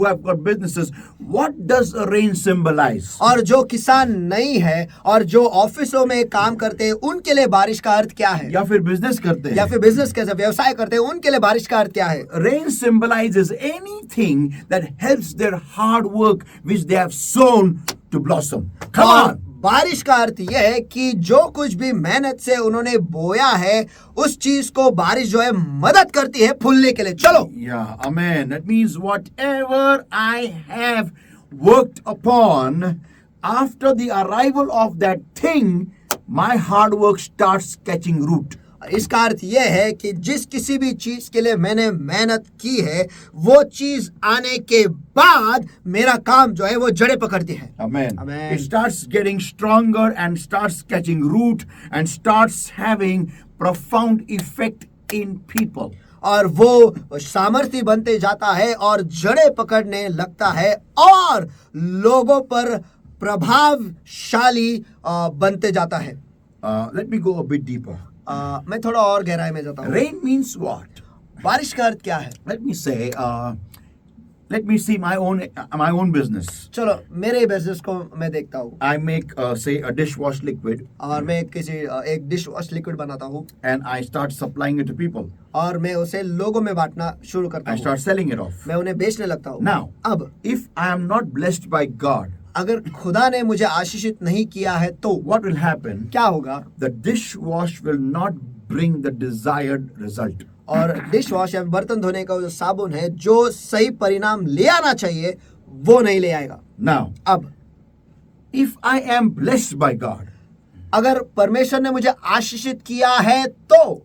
have got businesses, what does a rain symbolize? और जो किसान नहीं है और जो ऑफिसों में काम करते हैं, उनके लिए बारिश का अर्थ क्या है? या फिर बिजनेस करते या हैं? फिर बिजनेस कैसे व्यवसाय करते हैं, उनके लिए बारिश का अर्थ क्या है? Rain symbolizes anything that helps their hard work which they have sown to blossom. Come और on. बारिश का अर्थ यह है कि जो कुछ भी मेहनत से उन्होंने बोया है, उस चीज को बारिश जो है मदद करती है फूलने के लिए। चलो, Yeah, amen. That means whatever I have worked upon, after the arrival of that thing, my hard work starts catching root. इसका अर्थ यह है कि जिस किसी भी चीज के लिए मैंने मेहनत की है, वो चीज आने के बाद मेरा काम जो है वो जड़ें पकड़ती है। Amen. Amen. It starts getting stronger and starts catching root and starts having profound effect in people. और वो सामर्थ्य बनते जाता है और जड़ें पकड़ने लगता है और लोगों पर प्रभावशाली बनते जाता है। Let me go a bit deeper. मैं थोड़ा और गहराई में जाता हूँ। Rain means what? बारिश का अर्थ क्या है? Let me see my own business. चलो, मेरे बिजनेस को मैं देखता हूँ। I make say a dishwash liquid और मैं एक डिश वॉश लिक्विड बनाता हूँ and I start supplying it to people. और मैं उसे लोगों में बांटना शुरू करता I हूँ। start selling it off. मैं उन्हें बेचने लगता हूँ। Now, अब if I am not blessed by God, अगर खुदा ने मुझे आशीषित नहीं किया है तो what will happen? क्या होगा? The dishwash will not bring the desired result. और डिश वॉश या बर्तन धोने का जो साबुन है, जो सही परिणाम ले आना चाहिए, वो नहीं ले आएगा। Now, अब if I am blessed by God, अगर परमेश्वर ने मुझे आशीषित किया है तो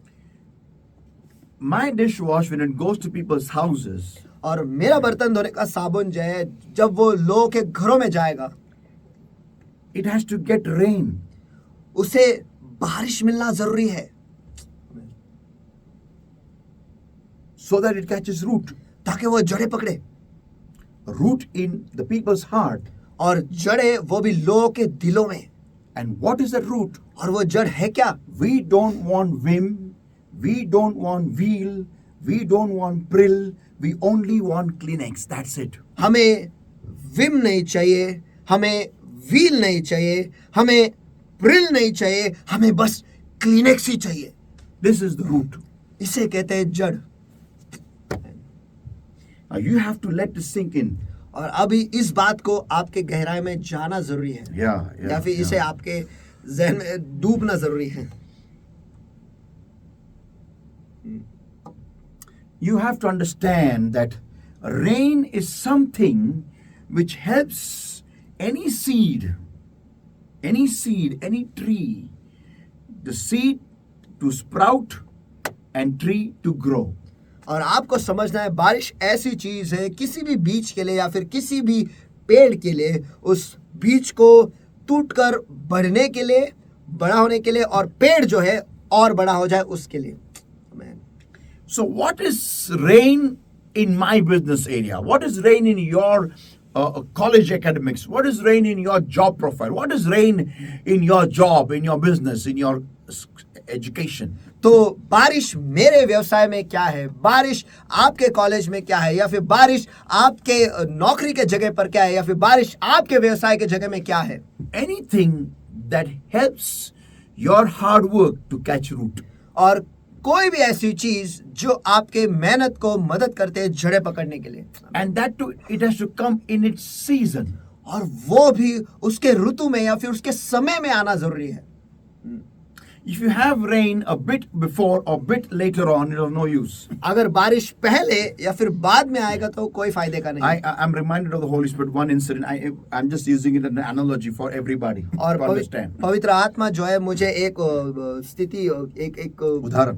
my dishwash, when it goes to people's houses, और मेरा बर्तन धोने का साबुन जो है, जब वो लोगों के घरों में जाएगा, it has to get rain. उसे बारिश मिलना जरूरी है So that it catches root. ताकि वो जड़ें पकड़े। Root in the people's heart. और जड़ें वो भी लोगों के दिलों में। And what is that root? और वो जड़ है क्या? We don't want vim, we don't want wheel, we don't want prill, we only want Kleenex. That's it. हमें विम नहीं चाहिए, हमें व्हील नहीं चाहिए, हमें प्रिल नहीं चाहिए, हमें बस क्लीनेक्स ही चाहिए। This is the root. इसे कहते हैं जड़। Now you have to let this sink in. और अभी इस बात को आपके गहराई में जाना जरूरी है। Yeah. या फिर इसे आपके जहन में डूबना जरूरी है। You have to understand that rain is something which helps any seed, any tree, the seed to sprout and tree to grow. और आपको समझना है, बारिश ऐसी चीज है, किसी भी बीज के लिए या फिर किसी भी पेड़ के लिए, उस बीज को टूटकर बढ़ने के लिए, बड़ा होने के लिए, और पेड़ जो है और बड़ा हो जाए उसके लिए। So what is rain in my business area? What is rain in your college academics? What is rain in your job profile? What is rain in your job, in your business, in your education? तो बारिश मेरे व्यवसाय में क्या है, बारिश आपके college में क्या है, या फिर बारिश आपके नौकरी के जगह पर क्या है, या फिर बारिश आपके व्यवसाय के जगह में क्या है? Anything that helps your hard work to catch root. और कोई भी ऐसी चीज जो आपके मेहनत को मदद करते हैं जड़ें पकड़ने के लिए। And that too, it has to come in its season. और वो भी उसके ऋतु में या फिर उसके समय में आना जरूरी है। If you have rain a bit before or bit later on, it is of no use. अगर बारिश पहले या फिर बाद में आएगा तो कोई फायदे का नहीं। I'm reminded of the Holy Spirit, one incident. I'm just using it as an analogy for everybody और to understand. पवित्र आत्मा जो है मुझे एक स्थिति, एक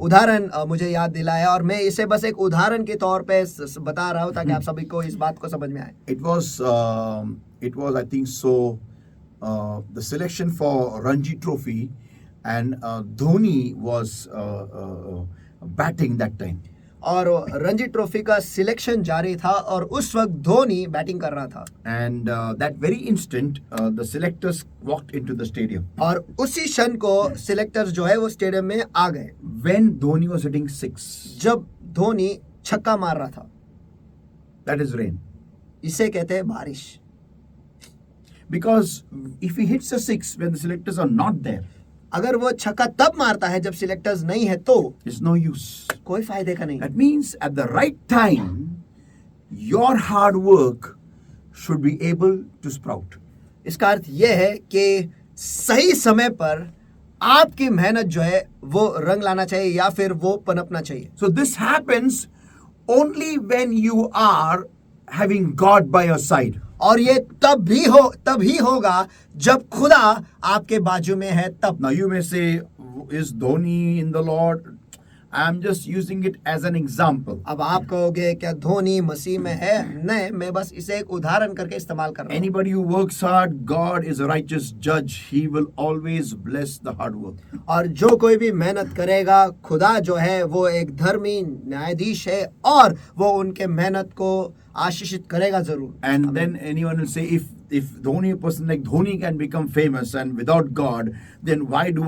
उदाहरण मुझे याद दिलाया, और मैं इसे बस एक उदाहरण के तौर पे बता रहा हूँ ताकि आप सभी को इस बात को समझ में आए। It was I think so the selection for Ranji Trophy, and Dhoni was batting that time. और रणजी ट्रॉफी का सिलेक्शन जारी था और उस वक्त धोनी बैटिंग कर रहा था And that very instant, the selectors walked into the stadium. और उसी क्षण को सिलेक्टर्स जो है वो स्टेडियम में आ गए When Dhoni was hitting six, जब धोनी छक्का मार रहा था। that is rain. इसे कहते हैं बारिश। Because if he hits a six when the selectors are not there, अगर वो छक्का तब मारता है जब सिलेक्टर्स नहीं है तो it's no use. कोई फायदे का नहीं। That means at the right time, your hard work should be able to sprout. इसका अर्थ यह है कि सही समय पर आपकी मेहनत जो है वो रंग लाना चाहिए या फिर वो पनपना चाहिए। So this happens only when you are having God by your side. और ये तभी होगा जब खुदा आपके बाजू में है तब। Now you may say, is Dhoni in the Lord? I am just using it as an example. अब आप कहोगे क्या धोनी मसीह में है? नहीं, मैं बस इसे एक उदाहरण करके इस्तेमाल कर रहा हूँ। Anybody who works hard, God is a righteous judge. He will always bless the hard work. और जो कोई भी मेहनत करेगा, खुदा जो है वो एक धर्मी न्यायाधीश है और वो उनके मेहनत को आशीषित करेगा जरूर। And then anyone will say, if Dhoni, a person like Dhoni can become famous and without God, then why do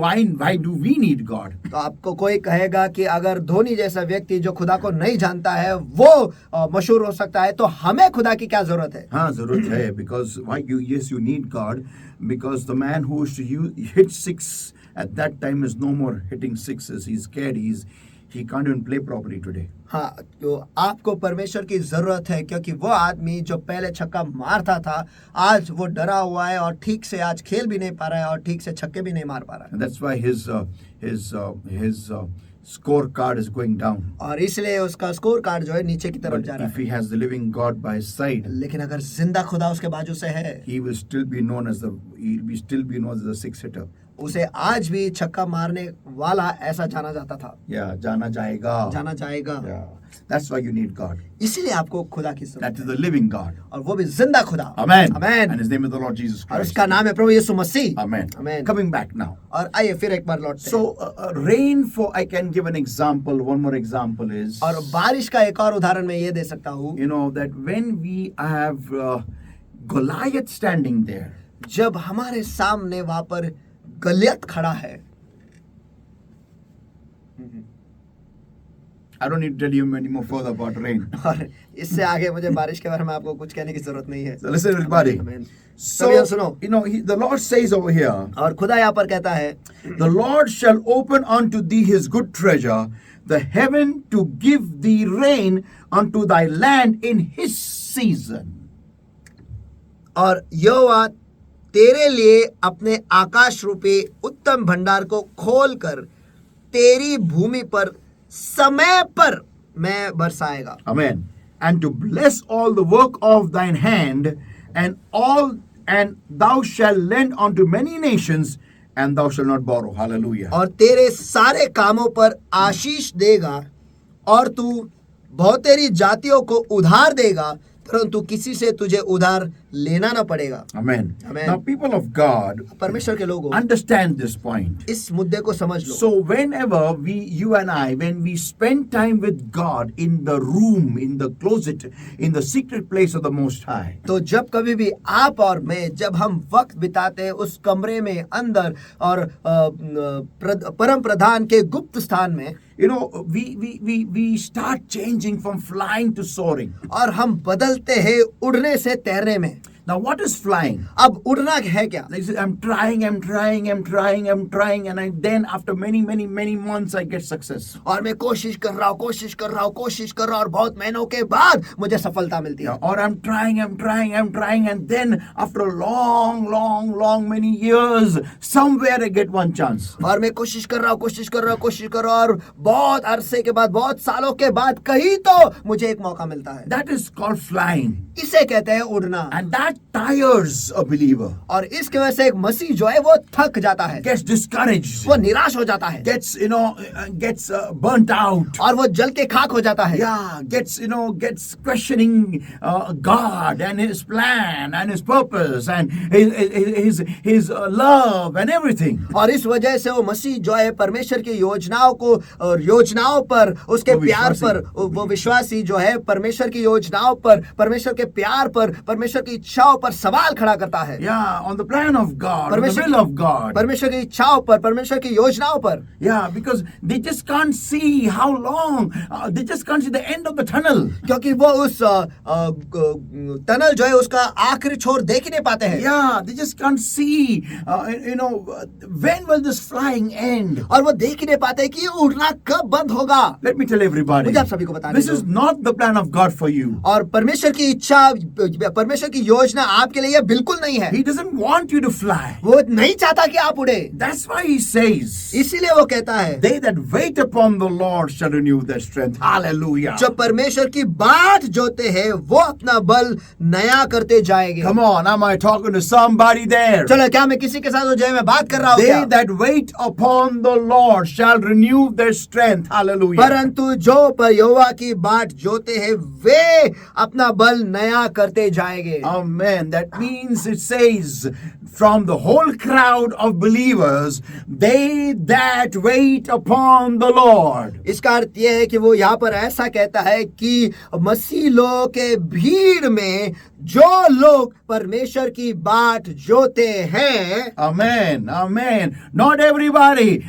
we need God? तो आपको कोई कहेगा कि अगर धोनी जैसा व्यक्ति जो खुदा को नहीं जानता है वो मशहूर हो सकता है तो हमें खुदा की क्या जरूरत है? हाँ, जरूरत है, because you need God, because the man who used to hit six at that time is no more hitting sixes. He's scared. He can't even play properly today. हाँ, तो आपको परमेश्वर की जरूरत है क्योंकि वो आदमी जो पहले छक्का मारता था आज वो डरा हुआ है और ठीक से आज खेल भी नहीं पा रहा है और ठीक से छक्के भी नहीं मार पा रहा है। And that's why his scorecard is going down. और इसलिए उसका स्कोर कार्ड जो है नीचे की तरफ But जा रहा if है। he has the living God by his side, लेकिन अगर जिंदा खुदा उसके बाजू से है he'll be still be known as the six hitter. उसे आज भी छक्का मारने वाला ऐसा जाना जाता था। Yeah, जाना जाएगा. Yeah. That's why you need God. इसीलिए आपको खुदा की That जरूरत is है the living God. और वो भी जिंदा खुदा। Amen. Amen. And his name is the Lord Jesus और Christ. उसका नाम है प्रभु यीशु मसीह। Amen. Amen. Coming back now. और आइए फिर एक बार लौटते हैं। So rain, for I can give an example. One more example is, और बारिश का एक और उदाहरण मैं ये दे सकता हूँ। that when we have Goliath standing there, जब हमारे सामने वहां पर गलियत खड़ा है। I don't need to tell you any more further about rain. और इससे आगे मुझे बारिश के बारे में आपको कुछ कहने की जरूरत नहीं है। So listen, everybody. Amen. So, सभी सुनो। the Lord says over here, और खुदा यहाँ पर कहता है, the Lord shall open unto thee his good treasure, the heaven to give thee rain unto thy land in his season. और यहोवा तेरे लिए अपने आकाश रूपी उत्तम भंडार को खोलकर तेरी भूमि पर समय पर मैं बरसाएगा। Amen. And to bless all the work of thine hand, and thou shalt lend unto many nations, and thou shalt not borrow. Hallelujah. और तेरे सारे कामों पर आशीष देगा और तू बहुतेरी जातियों को उधार देगा परंतु किसी से तुझे उधार लेना ना पड़ेगा। Amen. Amen. Now, people of God, परमेश्वर के लोगों, understand this point. इस मुद्दे को समझ लो। So whenever you and I, when we spend time with God in the room, in the closet, in the secret place of the Most High, तो जब कभी भी आप और मैं जब हम वक्त बिताते हैं उस कमरे में अंदर और परम प्रधान के गुप्त स्थान में, we start changing from flying to soaring. और हम बदलते हैं उड़ने से तैरने में। Now, what is flying? अब उड़ना है क्या? Like, I'm trying, and then after many months, I get success. और मैं कोशिश कर रहा हूँ और बहुत महीनों के बाद मुझे सफलता मिलती है। Or I'm trying, and then after a long, many years, somewhere I get one chance. और मैं कोशिश कर रहा हूँ और बहुत अरसे के बाद, बहुत सालों के बाद कहीं तो मुझे एक मौका मिलता है। That is called flying. इसे कहते हैं उड़ना। And that tires a believer, और इसकी वजह से एक मसीह जो है वो थक जाता है, gets discouraged, वो निराश हो जाता है, gets burnt out. और वो जल के खाक हो जाता है। Yeah, gets questioning God and His plan and His purpose and His love and everything. और इस वजह से वो मसीह जो है परमेश्वर की योजनाओं को और योजनाओं पर, उसके वो प्यार विश्वासी। पर, वो विश्वासी जो है परमेश्वर की योजनाओं पर, परमेश्वर के प्यार पर, परमेश्वर की इच्छाओं पर सवाल खड़ा करता है। Yeah, on the plan of God, on the परमेश्वर will of God. परमेश्वर की इच्छाओं पर, परमेश्वर की योजनाओं पर। Yeah, because they just can't see how long, they just can't see the end of the tunnel. क्योंकि वो उस टनल जो है उसका आखिरी छोर देख ही नहीं पाते हैं। Yeah, they just can't see, when will this flying end? और वो देख ही नहीं पाते कि ये उड़ना कब बंद होगा। Let me tell everybody, मुझे आप सभी को बताने this दो। is not the plan of God for you. और परमेश्वर की इच्छा, परमेश्वर की योजना आपके लिए बिल्कुल नहीं है। He doesn't want you to fly. वो नहीं चाहता कि आप उड़े। That's why He says, इसीलिए वो कहता है, they that wait upon the Lord shall renew their strength. Hallelujah. जो परमेश्वर की बाट जोते हैं वो अपना बल नया करते जाएंगे। Come on, am I talking to somebody there? चलो, क्या मैं किसी के साथ जो है मैं बात कर रहा हूँ They क्या? that wait upon the Lord shall renew their strength. Hallelujah. परंतु जो पर यहोवा की बाट जोते हैं वे अपना बल नया करते जाएंगे। Amen. That means it says from the whole crowd of believers, they that wait upon the Lord. इसका अर्थ यह है कि वो यहाँ पर ऐसा कहता है कि मसीह लोगों के भीड़ में जो लोग परमेश्वर की बाट जोते हैं, Amen. Amen. Not everybody.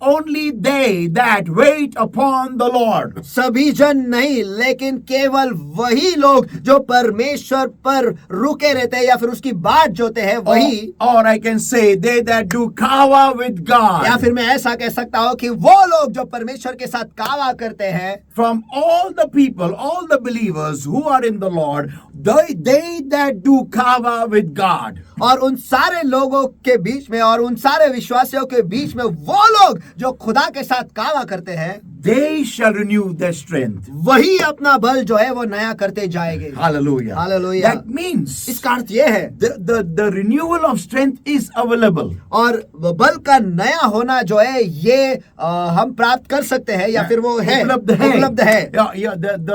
Only they that wait upon the Lord. सभी जन नहीं, लेकिन केवल वही लोग जो परमेश्वर पर रुके रहते हैं या फिर उसकी बाट जोते हैं वही। Or I can say they that do kawa with God. या फिर मैं ऐसा कह सकता हूँ कि वो लोग जो परमेश्वर के साथ कावा करते हैं। From all the people, all the believers who are in the Lord, they that do kawa with God. और उन सारे लोगों के बीच में और उन सारे विश्वासियों के बीच में वो लोग जो खुदा के साथ कावा करते हैं, They shall renew their strength. वही अपना बल जो है वो नया करते जाएंगे। Hallelujah. Hallelujah. That means इसका अर्थ ये है, the renewal of strength is available. और बल का नया होना जो है ये हम प्राप्त कर सकते हैं या फिर वो है, उपलब्ध है। Yeah,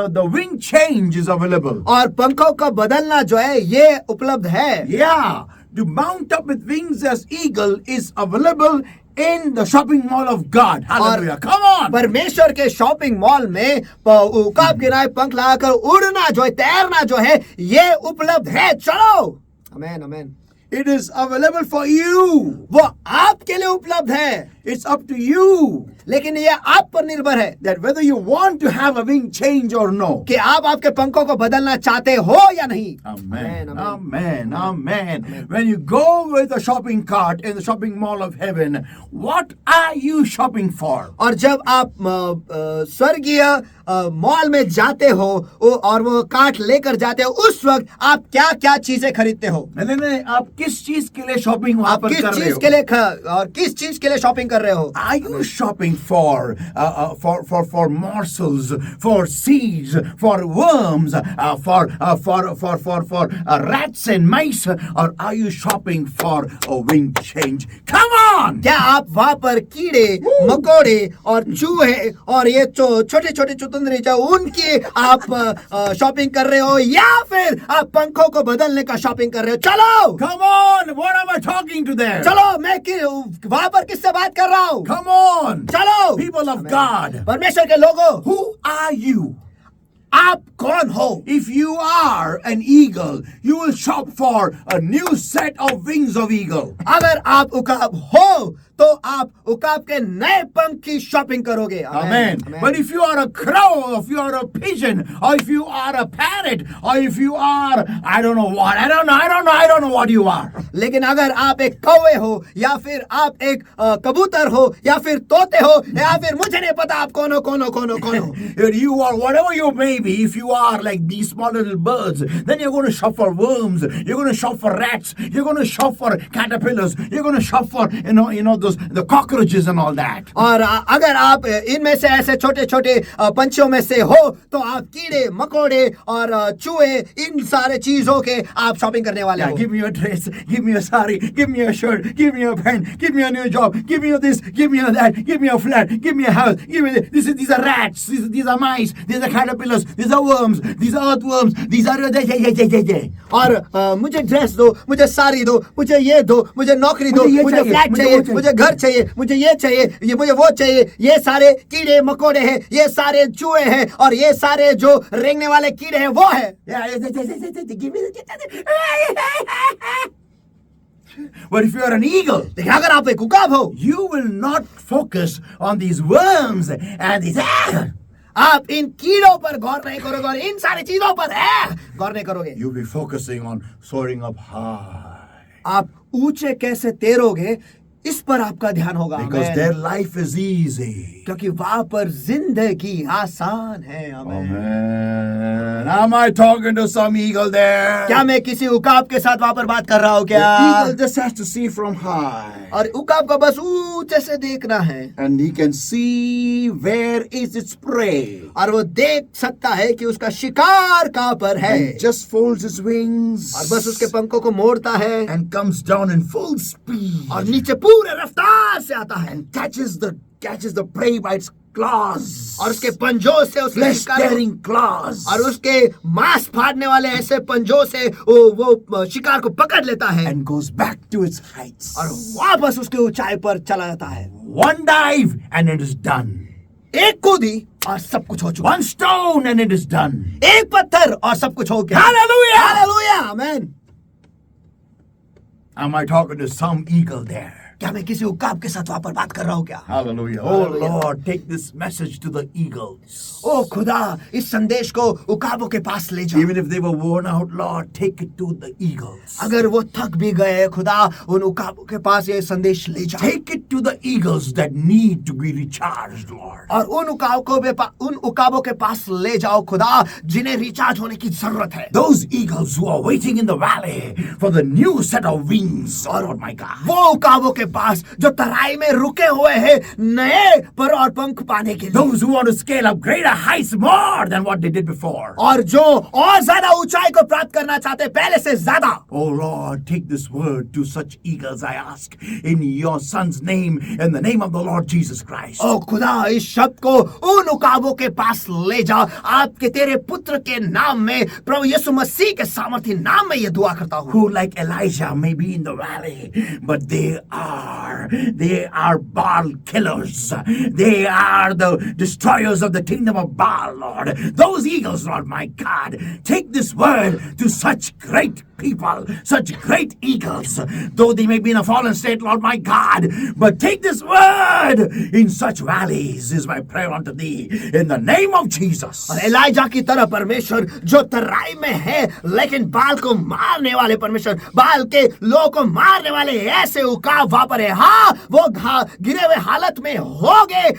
the wing change is available. और पंखों का बदलना जो है ये उपलब्ध है। Yeah, to mount up with wings as eagle is available in the shopping mall of God. Hallelujah. Come on. परमेश्वर के शॉपिंग मॉल में उकाब गिराए पंख लगाकर उड़ना जो है, तैरना जो है, ये उपलब्ध है। चलो, आमेन आमेन। It is available for you. वो आपके लिए उपलब्ध है। It's up to you. लेकिन ये आप पर निर्भर है That whether you want to have a wing change or no. कि आप आपके पंखों को बदलना चाहते हो या नहीं। Amen. Amen. Amen. Amen. When you go with a shopping cart in the shopping mall of heaven, what are you shopping for? और जब आप स्वर्गीय मॉल में जाते हो और वो कार्ट लेकर जाते हो, उस वक्त आप क्या क्या चीजें खरीदते हो? नहीं, आप किस चीज के लिए शॉपिंग वहां आप पर किस कर रहे चीज हो? के लिए और किस चीज के लिए शॉपिंग कर रहे हो? Are you shopping for morsels, for seeds, for worms, for rats and mice, or are you shopping for a wing change? Come on! क्या आप वहां पर कीड़े, मकोड़े और चूहे और ये छोटे छोटे चुतंदरी जो उनकी आप शॉपिंग कर रहे हो, या फिर आप पंखों को बदलने का शॉपिंग कर रहे हो? चलो, Come on! What am I talking to them? चलो, मैं वहां पर किससे बात कर रहा हूँ? Come on! चलो, People of God, परमेश्वर के लोगों, who are you? आप कौन हो? If you are an eagle, you will shop for a new set of wings of eagle. अगर आप उकाब हो तो आप उकाब के नए पंख की शॉपिंग करोगे। Amen. But if you are a crow, or if you are a pigeon, or if you are a parrot, or if you are, I don't know what you are. लेकिन अगर आप एक कौवे हो या फिर आप एक कबूतर हो या फिर तोते हो या फिर मुझे नहीं पता आप कौन हो। You are whatever you may be. If you are like these small little birds, then you're going to shop for worms. You're going to shop for rats. You're going to shop for caterpillars. You're going to shop for the cockroaches and all that. और अगर आप इनमें से ऐसे छोटे छोटे पंछियों में से हो तो आप कीड़े मकोड़े और चूहे इन सारे चीजों के आप शॉपिंग करने वाले Yeah, हो। give me a dress, give me a sari, give me a shirt, give me a pen, give me a new job, give me this, give me that, give me a flat, give me a house, give me this. These are rats, these are mice, these are caterpillars, these are worms, these are earthworms, these are और मुझे dress दो, मुझे साड़ी दो, मुझे ये दो, मुझे नौकरी दो, मुझे ये मुझे चाहिए, फ्लैट मुझे चाहिए, वो चाहिए। मुझे घर चाहिए, मुझे ये चाहिए, ये मुझे वो चाहिए। ये सारे कीड़े मकोड़े हैं, ये सारे चूहे हैं और ये सारे जो रेंगने वाले कीड़े हैं वो है। give me But if you are an eagle, लेकिन अगर आप एक उकाब हो, you will not focus on these worms and these. आप इन कीड़ों पर गौर नहीं करोगे और इन सारी चीजों पर गौर नहीं करोगे। You'll be focusing on soaring up high. आप ऊंचे कैसे तैरोगे इस पर आपका ध्यान होगा। Because आमीन। their life is easy. क्योंकि वहां पर जिंदगी आसान है। आमीन। Amen. Am I talking to some eagle there? क्या मैं किसी उकाब के साथ वहां पर बात कर रहा हूँ The क्या? eagle just has to see from high. और उकाब को बस ऊंचे से देखना है And he can see where is its prey. और वो देख सकता है कि उसका शिकार कहाँ पर है And just folds his wings. और बस उसके पंखों को मोड़ता है And comes down in full speed. और नीचे पूरे रफ्तार से आता है And catches the prey by its claws. और उसके पंजों से उसके Flesh शिकार को- tearing claws. और उसके मांस फाड़ने वाले ऐसे पंजों से वो शिकार को पकड़ लेता है And goes back to its heights. और वापस उसके ऊंचाई पर चला जाता है। One dive and it is done. एक कूदी और सब कुछ हो चुका। One stone and it is done. एक पत्थर और सब कुछ हो गया। Hallelujah! हालेलुया, आमीन। Am I talking to some eagle there? क्या मैं किसी उकाब के साथ वहां पर बात कर रहा हूँ क्या? Hallelujah. Oh Hallelujah. Lord, take this message to the eagles. ओ खुदा, इस संदेश को उकाबों के पास ले जाओ। Even if they were worn out, Lord, take it to the eagles. अगर वो थक भी गए खुदा, उन उकाबों के पास ये संदेश ले जाओ। Take it to the eagles that need to be recharged, Lord. और उन उकाबों के पास ले जाओ खुदा, जिन्हें रिचार्ज होने की जरूरत है। Those eagles who are waiting in the valley for the new set of wings, oh Lord my God. वो उकाबों के पास जो तराई में रुके हुए हैं नए पर और पंख पाने के लिए। Those who want to scale up greater heights more than what they did before. और जो और ज्यादा ऊंचाई को प्राप्त करना चाहते पहले से ज्यादा। Oh Lord, take this word to such eagles, I ask, in your son's name, in the name of the Lord Jesus Christ. ओ खुदा, इस शब्द को उन उकाबों के पास ले जा, आपके तेरे पुत्र के नाम में, प्रभु यीशु मसीह के सामर्थी नाम में ये दुआ करता हूँ। Who like Elijah may be in the valley, but they are Baal killers. They are the destroyers of the kingdom of Baal, Lord. Those eagles, Lord my God, take this word to such great people, such great eagles, though they may be in a fallen state, Lord my God, but take this word in such valleys is my prayer unto thee, in the name of Jesus. और ELISA की तरह परमेश्वर जो तराई में है लेकिन बाल को मारने वाले परमेश्वर, बाल के लोगों को मारने वाले ऐसे उकाब वहां पर है। हाँ, वो गिरे हुए हालत में होंगे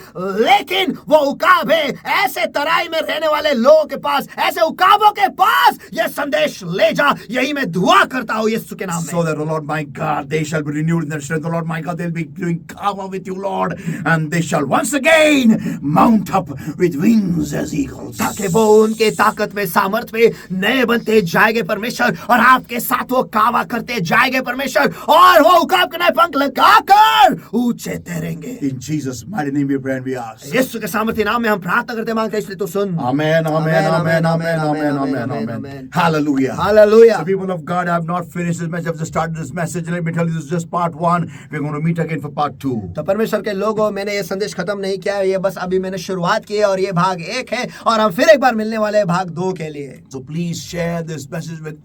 लेकिन वो उकाब है। ऐसे तराई में रहने वाले लोगों के पास, ऐसे उकाबों के पास ये संदेश ले जा, यही मैं दुआ करता हूँ यीशु के नाम में। So that, O Lord my God, they shall be renewed in their strength. O Lord my God, they'll be doing cover with you, Lord, and they shall once again mount up with wings as eagles. ताकि वो उनके ताकत में, सामर्थ में नए बनते जाएंगे परमेश्वर, और आपके साथ वो कावा करते जाएंगे परमेश्वर, और वो उकाब के नए पंख लगाकर ऊंचे तैरेंगे। In Jesus' mighty name we pray and we ask. यीशु के सामर्थ्य नाम में हम प्रार्थना करते मांगते, इसलिए तो सुन। Amen, amen, amen, amen, amen, amen, amen. Hallelujah. Hallelujah. So people of God, I have not finished this message. I've just started this message. Let me tell you, this is just part 1. We're going to meet again for part 2. तो परमेश्वर के लोगों, मैंने ये संदेश खत्म नहीं किया, ये बस अभी मैंने शुरुआत की है और ये भाग 1 है, और हम फिर एक बार मिलने वाले हैं भाग 2 के लिए। So please share this message with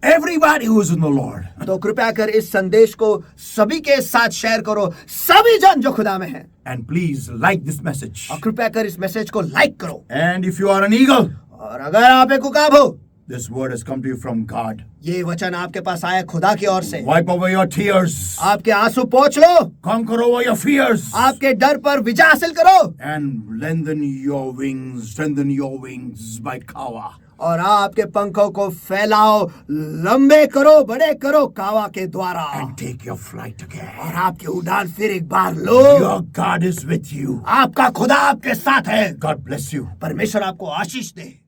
everybody who is in the Lord. तो कृपया कर इस संदेश को सभी के साथ शेयर करो, सभी जन जो खुदा में हैं, And please like this message. और कृपया कर इस मैसेज को लाइक करो। And if you are an eagle, और अगर आप एक उकाब हो, this word has come to you from God. ये वचन आपके पास आया खुदा की ओर से। Wipe away your tears. आपके आंसू पोंछ लो, Conquer over your fears. आपके डर पर विजय हासिल करो, And strengthen your wings by kawa. और आपके पंखों को फैलाओ, लंबे करो, बड़े करो कावा के द्वारा, and take your flight again. और आपकी उड़ान फिर एक बार लो। Your God is with you. आपका खुदा आपके साथ है। God bless you. परमेश्वर आपको आशीष दे।